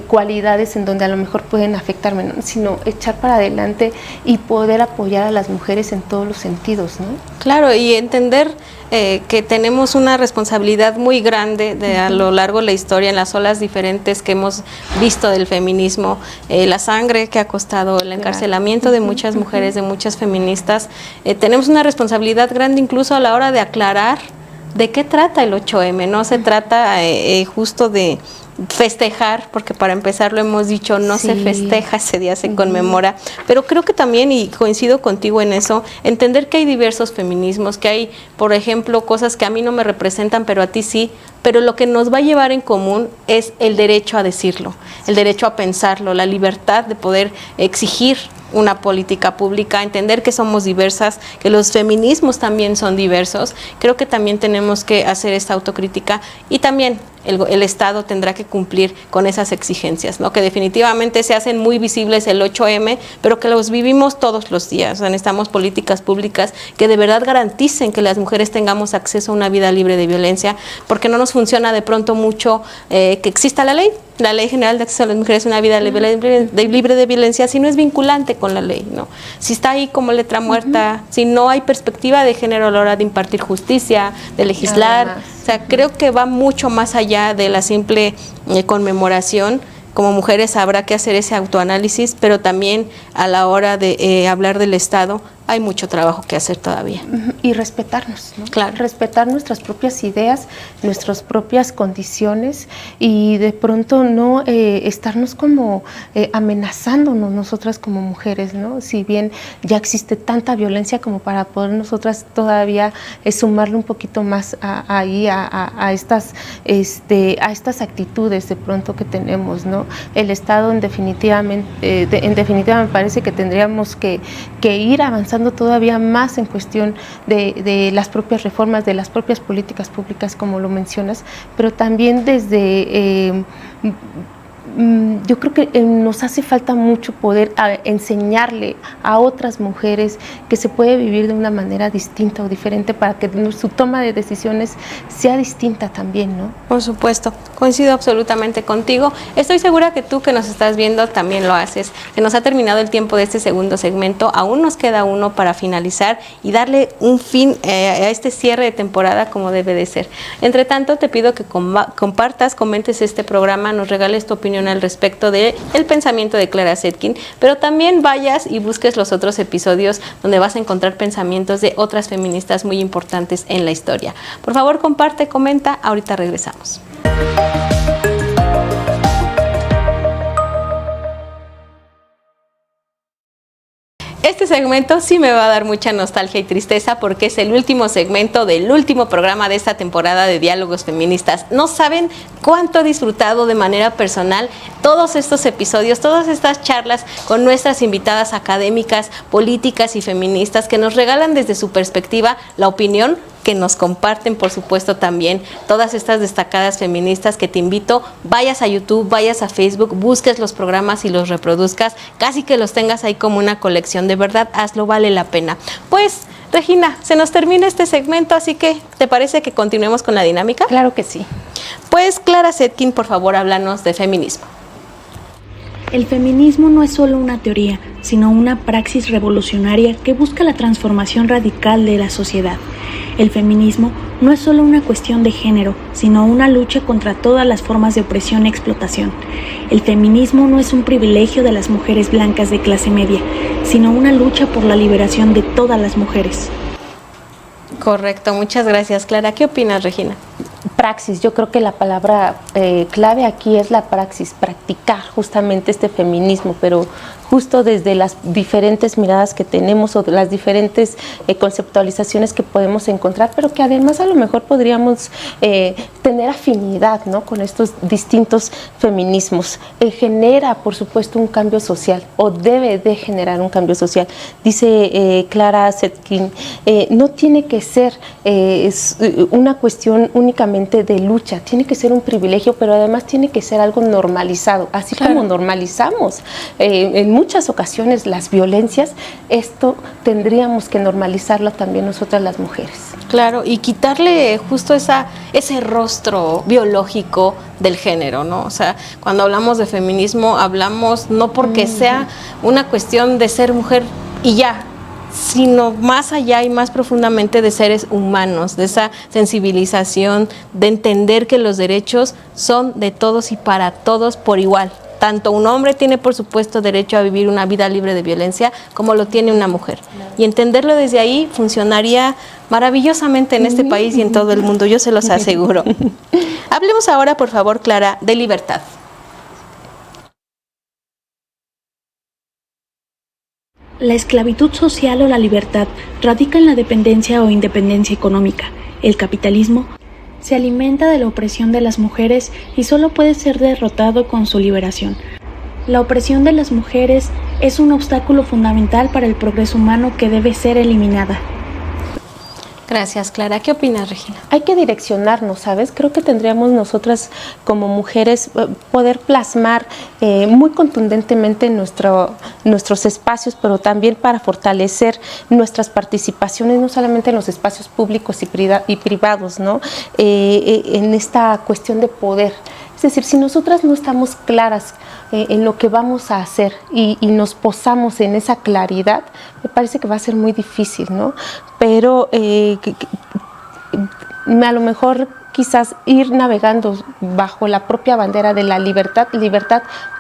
cualidades en donde a lo mejor pueden afectarme, ¿no? Sino echar para adelante y poder apoyar a las mujeres en todos los sentidos, ¿no? Claro, y entender que tenemos una responsabilidad muy grande a lo largo de la historia, en las olas diferentes que hemos visto del feminismo, la sangre que ha costado, el encarcelamiento de muchas mujeres, de muchas feministas. Tenemos una responsabilidad grande incluso a la hora de aclarar de qué trata el 8M. No se trata justo de festejar, porque para empezar lo hemos dicho, no se festeja ese día, se conmemora, pero creo que también, y coincido contigo en eso, entender que hay diversos feminismos, que hay, por ejemplo, cosas que a mí no me representan, pero a ti sí, pero lo que nos va a llevar en común es el derecho a decirlo, el derecho a pensarlo, la libertad de poder exigir una política pública, entender que somos diversas, que los feminismos también son diversos. Creo que también tenemos que hacer esta autocrítica y también el Estado tendrá que cumplir con esas exigencias, ¿no? Que definitivamente se hacen muy visibles el 8M, pero que los vivimos todos los días. O sea, necesitamos políticas públicas que de verdad garanticen que las mujeres tengamos acceso a una vida libre de violencia, porque no nos funciona de pronto mucho que exista la Ley General de Acceso a las Mujeres a una vida libre de violencia, si no es vinculante con la ley, ¿no? Si está ahí como letra muerta, si no hay perspectiva de género a la hora de impartir justicia, de legislar. O sea, creo que va mucho más allá de la simple conmemoración. Como mujeres habrá que hacer ese autoanálisis, pero también a la hora de hablar del Estado hay mucho trabajo que hacer todavía. Y respetarnos, ¿no? Claro. Respetar nuestras propias ideas, nuestras propias condiciones y de pronto no estarnos como amenazándonos nosotras como mujeres, ¿no? Si bien ya existe tanta violencia como para poder nosotras todavía sumarle un poquito más a estas actitudes de pronto que tenemos, ¿no? El Estado en definitiva me parece que tendríamos que ir avanzando todavía más en cuestión de las propias reformas, de las propias políticas públicas, como lo mencionas, pero también desde yo creo que nos hace falta mucho poder enseñarle a otras mujeres que se puede vivir de una manera distinta o diferente para que su toma de decisiones sea distinta también, ¿no? Por supuesto, coincido absolutamente contigo. Estoy segura que tú que nos estás viendo también lo haces. Se nos ha terminado el tiempo de este segundo segmento, aún nos queda uno para finalizar y darle un fin a este cierre de temporada como debe de ser. Entre tanto, te pido que compartas, comentes este programa, nos regales tu opinión al respecto del pensamiento de Clara Zetkin, pero también vayas y busques los otros episodios donde vas a encontrar pensamientos de otras feministas muy importantes en la historia. Por favor, comparte, comenta, ahorita regresamos. Este segmento sí me va a dar mucha nostalgia y tristeza porque es el último segmento del último programa de esta temporada de Diálogos Feministas. No saben cuánto he disfrutado de manera personal todos estos episodios, todas estas charlas con nuestras invitadas académicas, políticas y feministas que nos regalan desde su perspectiva la opinión, que nos comparten, por supuesto, también todas estas destacadas feministas, que te invito, vayas a YouTube, vayas a Facebook, busques los programas y los reproduzcas, casi que los tengas ahí como una colección. De verdad, hazlo, vale la pena. Pues, Regina, se nos termina este segmento, así que, ¿te parece que continuemos con la dinámica? Claro que sí. Pues, Clara Zetkin, por favor, háblanos de feminismo. El feminismo no es solo una teoría, sino una praxis revolucionaria que busca la transformación radical de la sociedad. El feminismo no es solo una cuestión de género, sino una lucha contra todas las formas de opresión y explotación. El feminismo no es un privilegio de las mujeres blancas de clase media, sino una lucha por la liberación de todas las mujeres. Correcto, muchas gracias, Clara. ¿Qué opinas, Regina? Praxis, yo creo que la palabra clave aquí es la praxis, practicar justamente este feminismo, pero justo desde las diferentes miradas que tenemos o las diferentes conceptualizaciones que podemos encontrar, pero que además a lo mejor podríamos tener afinidad, ¿no?, con estos distintos feminismos. Genera, por supuesto, un cambio social, o debe de generar un cambio social. Dice Clara Zetkin, no tiene que ser una cuestión únicamente de lucha, tiene que ser un privilegio, pero además tiene que ser algo normalizado, así claro, como normalizamos en muchas ocasiones las violencias, esto tendríamos que normalizarlo también nosotras las mujeres. Claro, y quitarle justo ese rostro biológico del género, ¿no? O sea, cuando hablamos de feminismo, hablamos no porque sea una cuestión de ser mujer y ya, sino más allá y más profundamente de seres humanos, de esa sensibilización, de entender que los derechos son de todos y para todos por igual. Tanto un hombre tiene, por supuesto, derecho a vivir una vida libre de violencia, como lo tiene una mujer. Y entenderlo desde ahí funcionaría maravillosamente en este país y en todo el mundo, yo se los aseguro. Hablemos ahora, por favor, Clara, de libertad. La esclavitud social o la libertad radica en la dependencia o independencia económica. El capitalismo se alimenta de la opresión de las mujeres y solo puede ser derrotado con su liberación. La opresión de las mujeres es un obstáculo fundamental para el progreso humano que debe ser eliminada. Gracias, Clara. ¿Qué opinas, Regina? Hay que direccionarnos, ¿sabes? Creo que tendríamos nosotras como mujeres poder plasmar muy contundentemente nuestros espacios, pero también para fortalecer nuestras participaciones, no solamente en los espacios públicos y privados, ¿no? En esta cuestión de poder. Es decir, si nosotras no estamos claras en lo que vamos a hacer y nos posamos en esa claridad, me parece que va a ser muy difícil, ¿no? Pero a lo mejor quizás ir navegando bajo la propia bandera de la libertad,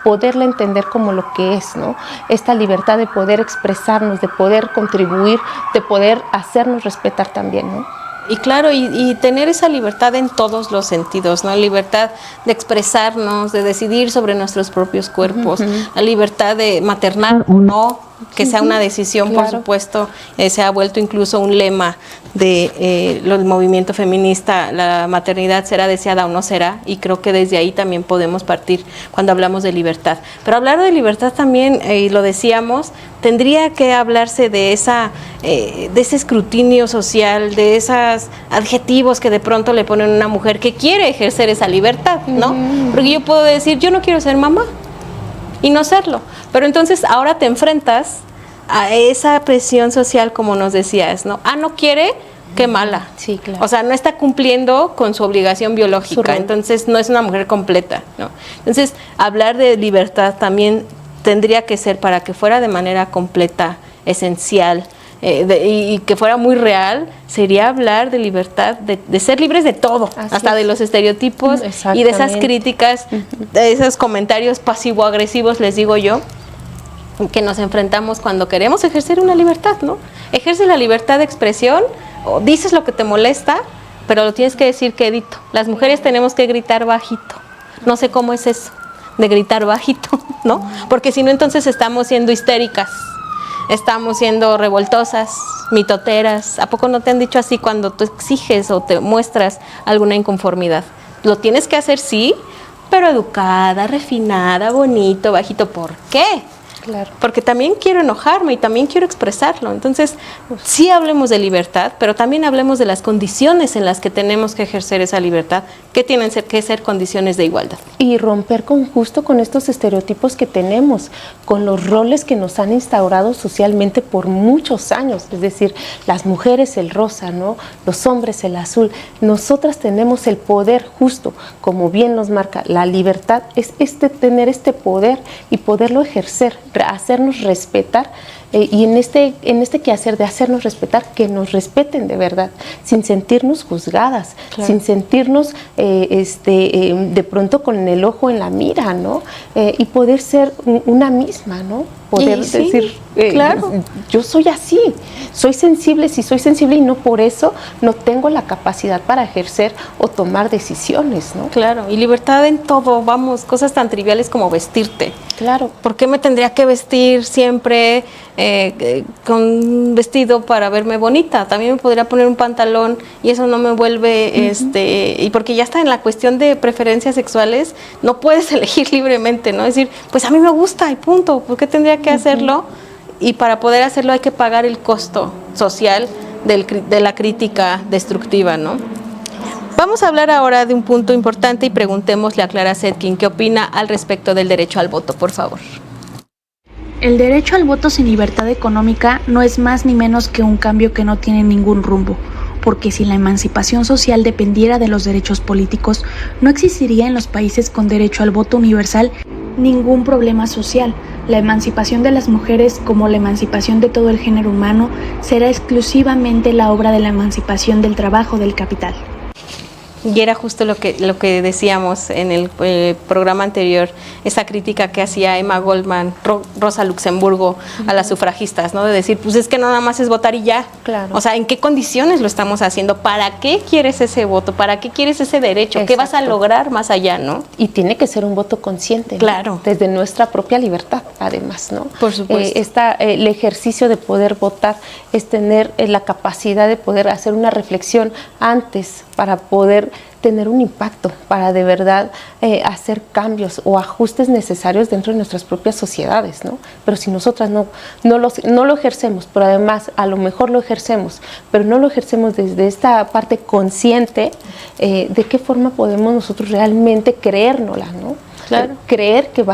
poderla entender como lo que es, ¿no? Esta libertad de poder expresarnos, de poder contribuir, de poder hacernos respetar también, ¿no? Y claro, y tener esa libertad en todos los sentidos, ¿no? Libertad de expresarnos, de decidir sobre nuestros propios cuerpos, la libertad de maternar o no, que sea una decisión, claro, por supuesto, se ha vuelto incluso un lema del movimiento feminista, la maternidad será deseada o no será, y creo que desde ahí también podemos partir cuando hablamos de libertad. Pero hablar de libertad también, y lo decíamos, tendría que hablarse de ese escrutinio social, de esos adjetivos que de pronto le ponen a una mujer que quiere ejercer esa libertad, ¿no? Porque yo puedo decir, yo no quiero ser mamá, y no serlo, pero entonces ahora te enfrentas a esa presión social, como nos decías, ¿no? No quiere, qué mala. Sí, claro. O sea, no está cumpliendo con su obligación biológica, entonces no es una mujer completa, ¿no? Entonces, hablar de libertad también tendría que ser, para que fuera de manera completa, esencial, y que fuera muy real, sería hablar de libertad, de ser libres de todo, hasta de los estereotipos y de esas críticas, de esos comentarios pasivo-agresivos, les digo yo, que nos enfrentamos cuando queremos ejercer una libertad, ¿no? Ejerce la libertad de expresión, o dices lo que te molesta, pero lo tienes que decir quedito. Las mujeres tenemos que gritar bajito. No sé cómo es eso, de gritar bajito, ¿no? Porque si no, entonces estamos siendo histéricas. Estamos siendo revoltosas, mitoteras. ¿A poco no te han dicho así cuando tú exiges o te muestras alguna inconformidad? Lo tienes que hacer, sí, pero educada, refinada, bonito, bajito. ¿Por qué? Claro. Porque también quiero enojarme y también quiero expresarlo. Entonces, sí hablemos de libertad, pero también hablemos de las condiciones en las que tenemos que ejercer esa libertad, que tienen que ser condiciones de igualdad. Y romper justo con estos estereotipos que tenemos, con los roles que nos han instaurado socialmente por muchos años. Es decir, las mujeres el rosa, ¿no? Los hombres el azul. Nosotras tenemos el poder justo, como bien nos marca la libertad, es tener este poder y poderlo ejercer, hacernos respetar, y en este quehacer de hacernos respetar, que nos respeten de verdad, sin sentirnos juzgadas, claro, sin sentirnos de pronto con el ojo en la mira, ¿no? Y poder ser una misma, ¿no? Poder decir, claro, yo soy así, soy sensible, si soy sensible, y no por eso no tengo la capacidad para ejercer o tomar decisiones, ¿no? Claro, y libertad en todo, vamos, cosas tan triviales como vestirte. Claro. ¿Por qué me tendría que vestir siempre con un vestido para verme bonita? También me podría poner un pantalón y eso no me vuelve, y porque ya está en la cuestión de preferencias sexuales, no puedes elegir libremente, ¿no? Es decir, pues a mí me gusta y punto, ¿por qué tendría que hacerlo? Y para poder hacerlo hay que pagar el costo social de la crítica destructiva, ¿no? Vamos a hablar ahora de un punto importante y preguntémosle a Clara Zetkin qué opina al respecto del derecho al voto, por favor. El derecho al voto sin libertad económica no es más ni menos que un cambio que no tiene ningún rumbo, porque si la emancipación social dependiera de los derechos políticos, no existiría en los países con derecho al voto universal ningún problema social. La emancipación de las mujeres, como la emancipación de todo el género humano, será exclusivamente la obra de la emancipación del trabajo del capital. Y era justo lo que decíamos en el programa anterior, esa crítica que hacía Emma Goldman, Rosa Luxemburgo, a las sufragistas, ¿no? De decir, pues es que no nada más es votar y ya. Claro. O sea, ¿en qué condiciones lo estamos haciendo? ¿Para qué quieres ese voto? ¿Para qué quieres ese derecho? Exacto. ¿Qué vas a lograr más allá, no? Y tiene que ser un voto consciente, claro, ¿no? Desde nuestra propia libertad, además, ¿no? Por supuesto. El ejercicio de poder votar es tener la capacidad de poder hacer una reflexión antes para poder tener un impacto, para de verdad hacer cambios o ajustes necesarios dentro de nuestras propias sociedades, ¿no? Pero si nosotras no lo ejercemos, pero además a lo mejor lo ejercemos, pero no lo ejercemos desde esta parte consciente, ¿de qué forma podemos nosotros realmente creérnosla, ¿no? Claro. Creer que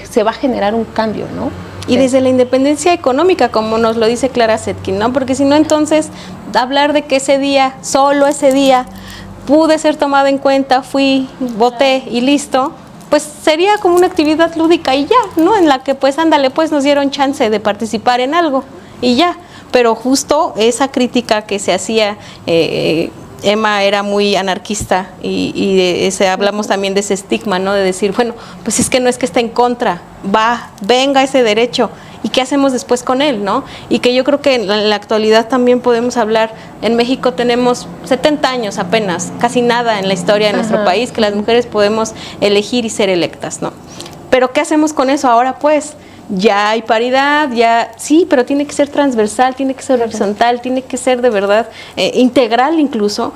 se va a generar un cambio, ¿no? Y desde la independencia económica, como nos lo dice Clara Zetkin, ¿no? Porque si no, entonces, hablar de que ese día, solo ese día, pude ser tomada en cuenta, fui, voté y listo, pues sería como una actividad lúdica y ya, ¿no? En la que pues ándale, pues nos dieron chance de participar en algo y ya. Pero justo esa crítica que se hacía, Emma era muy anarquista y hablamos también de ese estigma, ¿no? De decir, bueno, pues es que no es que esté en contra, venga ese derecho. ¿Y qué hacemos después con él, no? Y que yo creo que en la actualidad también podemos hablar, en México tenemos 70 años apenas, casi nada en la historia de nuestro país, que las mujeres podemos elegir y ser electas, ¿no? Pero ¿qué hacemos con eso ahora, pues? Ya hay paridad, ya sí, pero tiene que ser transversal, tiene que ser horizontal, tiene que ser de verdad integral incluso,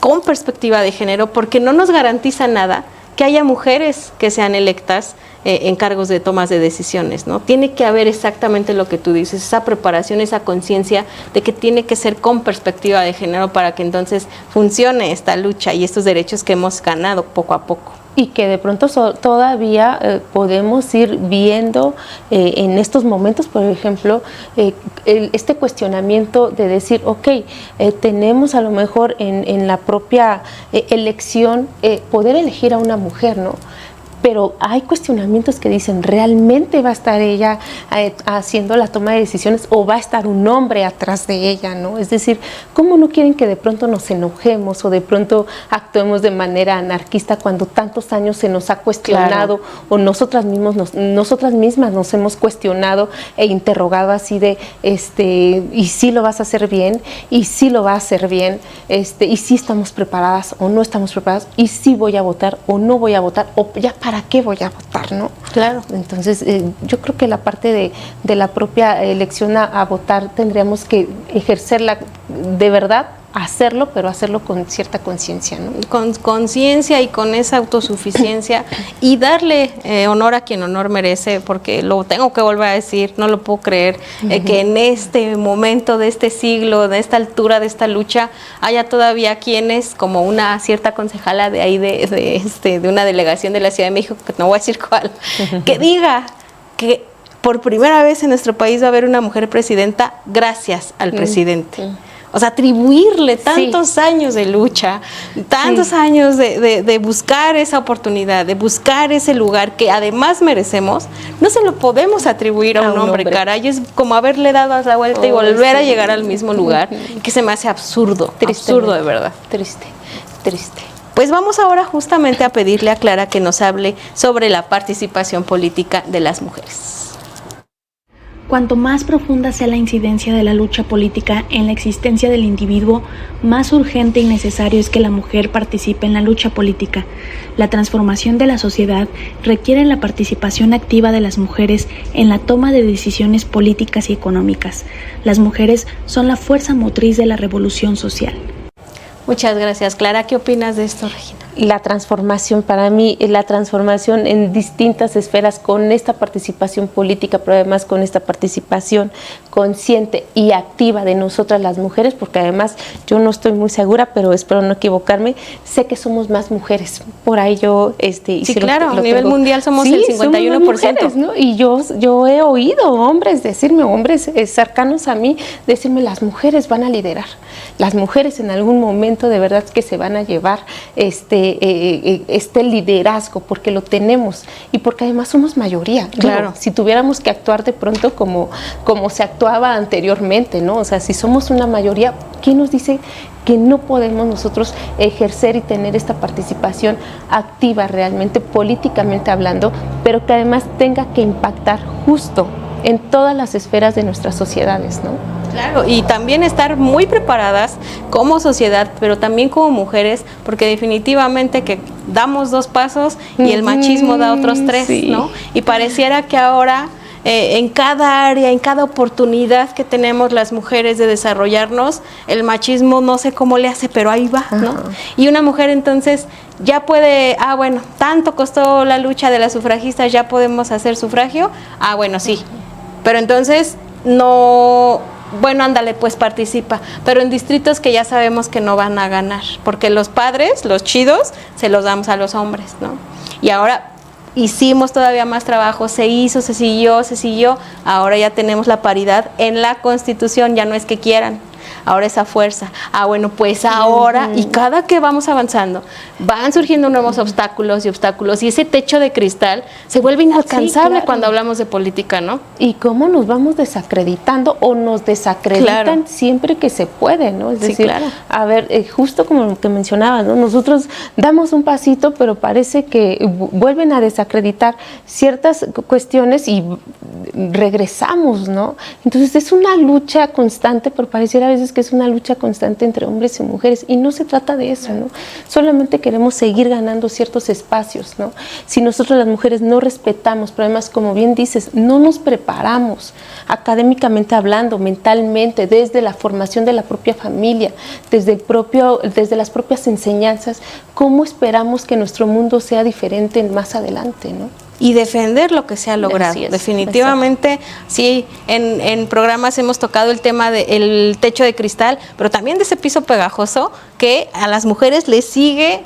con perspectiva de género, porque no nos garantiza nada que haya mujeres que sean electas en cargos de tomas de decisiones, ¿no? Tiene que haber exactamente lo que tú dices, esa preparación, esa conciencia de que tiene que ser con perspectiva de género para que entonces funcione esta lucha y estos derechos que hemos ganado poco a poco. Y que de pronto todavía podemos ir viendo en estos momentos, por ejemplo, este cuestionamiento de decir, ok, tenemos a lo mejor en la propia elección poder elegir a una mujer, ¿no? Pero hay cuestionamientos que dicen, ¿realmente va a estar ella haciendo la toma de decisiones o va a estar un hombre atrás de ella, ¿no? Es decir, ¿cómo no quieren que de pronto nos enojemos o de pronto actuemos de manera anarquista cuando tantos años se nos ha cuestionado, claro, o nosotras mismas nos hemos cuestionado e interrogado así de, ¿y si lo vas a hacer bien? ¿Y si lo va a hacer bien? ¿Y si estamos preparadas o no estamos preparadas? ¿Y si voy a votar o no voy a votar? ¿O ya para qué voy a votar, no? Claro. Entonces, yo creo que la parte de la propia elección a votar tendríamos que ejercerla de verdad hacerlo, pero hacerlo con cierta conciencia, ¿no? Con conciencia y con esa autosuficiencia y darle honor a quien honor merece, porque lo tengo que volver a decir, no lo puedo creer, que en este momento de este siglo, de esta altura, de esta lucha, haya todavía quienes, como una cierta concejala de ahí de una delegación de la Ciudad de México, que no voy a decir cuál, que diga que por primera vez en nuestro país va a haber una mujer presidenta gracias al presidente. O sea, atribuirle tantos años de lucha, tantos años de buscar esa oportunidad, de buscar ese lugar que además merecemos, no se lo podemos atribuir a un hombre, caray. Es como haberle dado la vuelta y volver a llegar al mismo lugar, que se me hace absurdo, absurdo de verdad. Triste. Pues vamos ahora justamente a pedirle a Clara que nos hable sobre la participación política de las mujeres. Cuanto más profunda sea la incidencia de la lucha política en la existencia del individuo, más urgente y necesario es que la mujer participe en la lucha política. La transformación de la sociedad requiere la participación activa de las mujeres en la toma de decisiones políticas y económicas. Las mujeres son la fuerza motriz de la revolución social. Muchas gracias, Clara. ¿Qué opinas de esto, Regina? La transformación, para mí, la transformación en distintas esferas con esta participación política, pero además con esta participación consciente y activa de nosotras las mujeres, porque además yo no estoy muy segura, pero espero no equivocarme, sé que somos más mujeres. Por ahí yo... sí, claro, a nivel mundial somos el 51%. Somos mujeres, ¿no? Y yo he oído hombres decirme, hombres cercanos a mí, decirme, las mujeres van a liderar. Las mujeres en algún momento de verdad que se van a llevar este liderazgo, porque lo tenemos y porque además somos mayoría. Claro. Digo, si tuviéramos que actuar de pronto como se actuaba anteriormente, ¿no? O sea, si somos una mayoría, ¿quién nos dice que no podemos nosotros ejercer y tener esta participación activa realmente, políticamente hablando, pero que además tenga que impactar justo en todas las esferas de nuestras sociedades, ¿no? Claro, y también estar muy preparadas como sociedad, pero también como mujeres, porque definitivamente que damos 2 pasos y el machismo da otros 3, ¿no? Y pareciera que ahora en cada área, en cada oportunidad que tenemos las mujeres de desarrollarnos, el machismo no sé cómo le hace, pero ahí va, ¿no? Y una mujer entonces ya puede, bueno, tanto costó la lucha de las sufragistas, ya podemos hacer sufragio, bueno, sí, pero entonces no... Bueno, ándale, pues participa, pero en distritos que ya sabemos que no van a ganar, porque los padres, los chidos, se los damos a los hombres, ¿no? Y ahora hicimos todavía más trabajo, se hizo, se siguió, ahora ya tenemos la paridad en la Constitución, ya no es que quieran, ahora esa fuerza. Bueno, pues ahora, y cada que vamos avanzando, van surgiendo nuevos obstáculos, y ese techo de cristal se vuelve inalcanzable cuando hablamos de política, ¿no? Y cómo nos vamos desacreditando o nos desacreditan siempre que se puede, ¿no? Es decir, a ver, justo como lo que mencionabas, ¿no? Nosotros damos un pasito, pero parece que vuelven a desacreditar ciertas cuestiones y regresamos, ¿no? Entonces es una lucha constante, pero pareciera a veces que es una lucha constante entre hombres y mujeres, y no se trata de eso, ¿no? Solamente queremos seguir ganando ciertos espacios, ¿no? Si nosotros las mujeres no respetamos, pero además, como bien dices, no nos preparamos académicamente hablando, mentalmente, desde la formación de la propia familia, desde las propias enseñanzas, ¿cómo esperamos que nuestro mundo sea diferente más adelante, ¿no? Y defender lo que se ha logrado. Definitivamente, sí, en programas hemos tocado el tema del techo de cristal, pero también de ese piso pegajoso que a las mujeres les sigue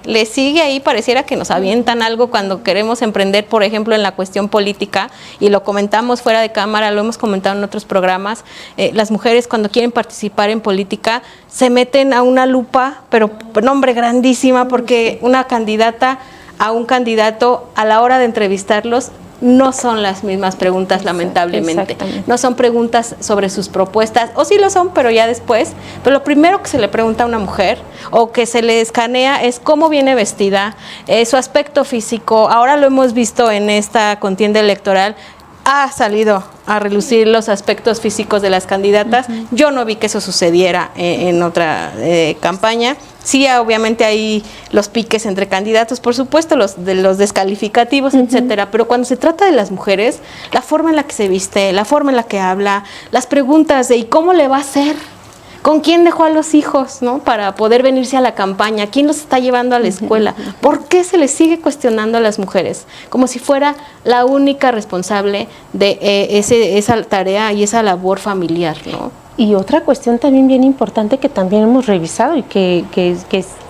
ahí, pareciera que nos avientan algo cuando queremos emprender, por ejemplo, en la cuestión política, y lo comentamos fuera de cámara, lo hemos comentado en otros programas, las mujeres cuando quieren participar en política se meten a una lupa, pero nombre grandísima, porque una candidata a un candidato, a la hora de entrevistarlos, no son las mismas preguntas, lamentablemente. No son preguntas sobre sus propuestas, o sí lo son, pero ya después. Pero lo primero que se le pregunta a una mujer, o que se le escanea, es cómo viene vestida, su aspecto físico. Ahora lo hemos visto en esta contienda electoral, ha salido a relucir los aspectos físicos de las candidatas. Yo no vi que eso sucediera en otra campaña. Sí, obviamente hay los piques entre candidatos, por supuesto, los descalificativos, etcétera, pero cuando se trata de las mujeres, la forma en la que se viste, la forma en la que habla, las preguntas de ¿y cómo le va a hacer? ¿Con quién dejó a los hijos, no? Para poder venirse a la campaña. ¿Quién los está llevando a la escuela? ¿Por qué se les sigue cuestionando a las mujeres? Como si fuera la única responsable de esa tarea y esa labor familiar, ¿no? Y otra cuestión también bien importante que también hemos revisado y que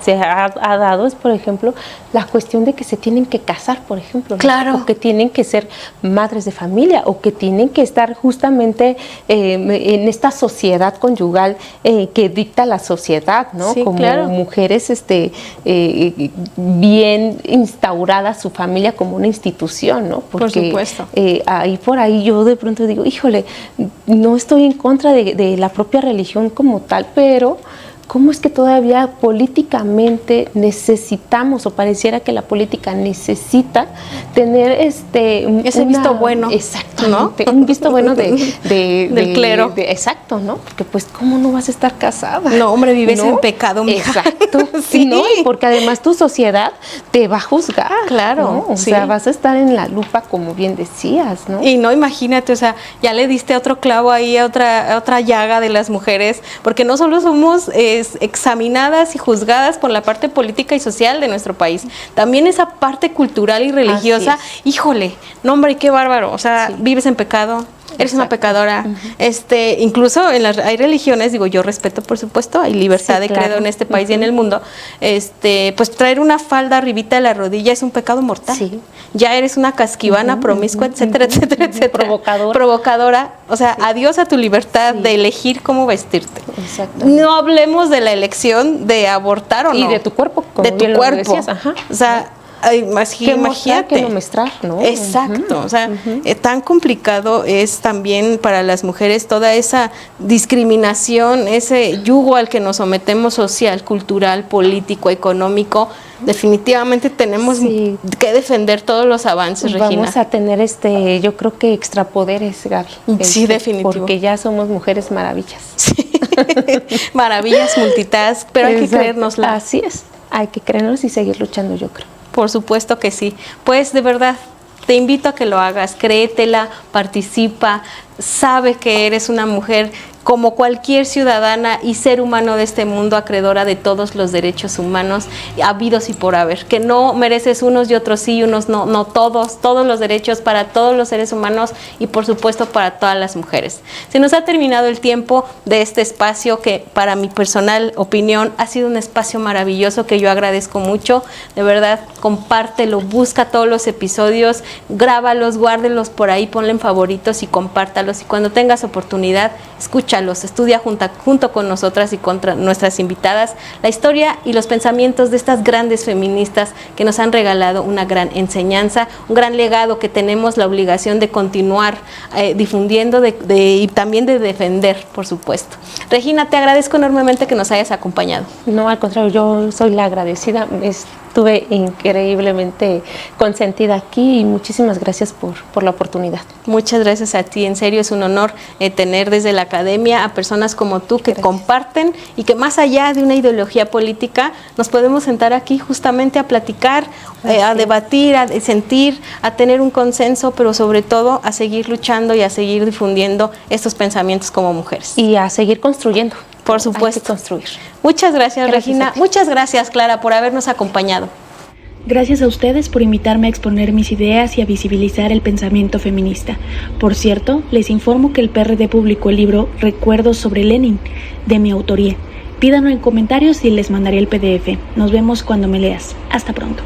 se ha dado es, por ejemplo, la cuestión de que se tienen que casar, por ejemplo, ¿no? Claro. O que tienen que ser madres de familia, o que tienen que estar justamente en esta sociedad conyugal que dicta la sociedad, ¿no? Sí, como claro. mujeres bien instaurada su familia como una institución, ¿no? Porque, por supuesto. Ahí por ahí yo de pronto digo, híjole, no estoy en contra de la propia religión como tal, pero ¿cómo es que todavía políticamente necesitamos, o pareciera que la política necesita tener ese visto bueno? Exactamente, ¿no? Un visto bueno del clero. Exacto, ¿no? Porque pues, ¿cómo no vas a estar casada? No, hombre, vives ¿no? en pecado, mija. Exacto. Sí. ¿No? Porque además tu sociedad te va a juzgar. Claro. ¿no? O sí. sea, vas a estar en la lupa, como bien decías, ¿no? Y no, imagínate, o sea, ya le diste otro clavo ahí a otra llaga de las mujeres, porque no solo somos examinadas y juzgadas por la parte política y social de nuestro país, también esa parte cultural y religiosa, híjole, no, hombre, qué bárbaro, o sea, sí. Vives en pecado. Eres una pecadora. Incluso hay religiones, digo, yo respeto, por supuesto, hay libertad de credo en este país y en el mundo. Pues traer una falda arribita de la rodilla es un pecado mortal. Sí. Ya eres una casquivana, promiscua, etcétera, etcétera, etcétera. Provocadora. O sea, adiós a tu libertad de elegir cómo vestirte. Exacto. No hablemos de la elección de abortar o no. Y de tu cuerpo, como de tu bien cuerpo. Lo decías. Ajá. O sea, imagínate. Que no mostrar, ¿no? Exacto, o sea, tan complicado es también para las mujeres toda esa discriminación, ese yugo al que nos sometemos social, cultural, político, económico. Definitivamente tenemos que defender todos los avances, Regina. Vamos a tener yo creo que extrapoderes, Gaby. Sí, definitivo. Porque ya somos mujeres maravillas. Sí. Maravillas, multitask, pero hay que creérnosla. Así es, hay que creernos y seguir luchando, yo creo. Por supuesto que sí. Pues de verdad, te invito a que lo hagas, créetela, participa, sabe que eres una mujer como cualquier ciudadana y ser humano de este mundo, acreedora de todos los derechos humanos habidos y por haber, que no mereces unos y otros sí, unos no todos los derechos para todos los seres humanos y por supuesto para todas las mujeres. Se nos ha terminado el tiempo de este espacio que para mi personal opinión ha sido un espacio maravilloso que yo agradezco mucho, de verdad, compártelo, busca todos los episodios, grábalos, guárdelos por ahí, ponle en favoritos y compártalos y cuando tengas oportunidad, escúchalos, estudia junto con nosotras y con nuestras invitadas la historia y los pensamientos de estas grandes feministas que nos han regalado una gran enseñanza, un gran legado que tenemos la obligación de continuar difundiendo y también de defender, por supuesto. Regina, te agradezco enormemente que nos hayas acompañado. No, al contrario, yo soy la agradecida. Estuve increíblemente consentida aquí y muchísimas gracias por la oportunidad. Muchas gracias a ti, en serio es un honor tener desde la academia a personas como tú que comparten y que más allá de una ideología política nos podemos sentar aquí justamente a platicar, a debatir, a sentir, a tener un consenso, pero sobre todo a seguir luchando y a seguir difundiendo estos pensamientos como mujeres. Y a seguir construyendo. Por supuesto. Hay que construir. Muchas gracias, Regina. Muchas gracias, Clara, por habernos acompañado. Gracias a ustedes por invitarme a exponer mis ideas y a visibilizar el pensamiento feminista. Por cierto, les informo que el PRD publicó el libro Recuerdos sobre Lenin, de mi autoría. Pídanlo en comentarios y les mandaré el PDF. Nos vemos cuando me leas. Hasta pronto.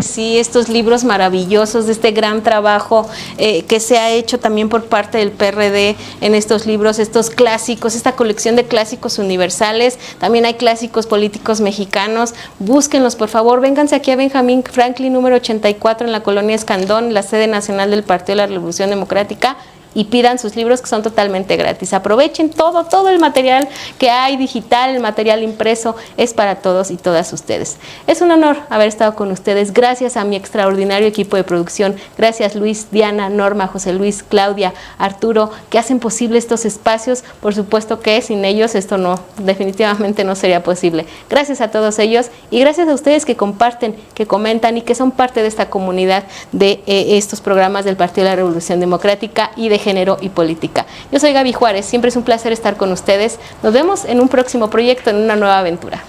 Sí, estos libros maravillosos de este gran trabajo que se ha hecho también por parte del PRD en estos libros, estos clásicos, esta colección de clásicos universales, también hay clásicos políticos mexicanos, búsquenlos por favor, vénganse aquí a Benjamín Franklin número 84 en la colonia Escandón, la sede nacional del Partido de la Revolución Democrática, y pidan sus libros que son totalmente gratis. Aprovechen todo el material que hay digital, el material impreso, es para todos y todas ustedes. Es un honor haber estado con ustedes. Gracias a mi extraordinario equipo de producción. Gracias Luis, Diana, Norma, José Luis, Claudia, Arturo, que hacen posible estos espacios. Por supuesto que sin ellos esto definitivamente no sería posible. Gracias a todos ellos y gracias a ustedes que comparten, que comentan y que son parte de esta comunidad de estos programas del Partido de la Revolución Democrática y de género y política. Yo soy Gaby Juárez, siempre es un placer estar con ustedes. Nos vemos en un próximo proyecto, en una nueva aventura.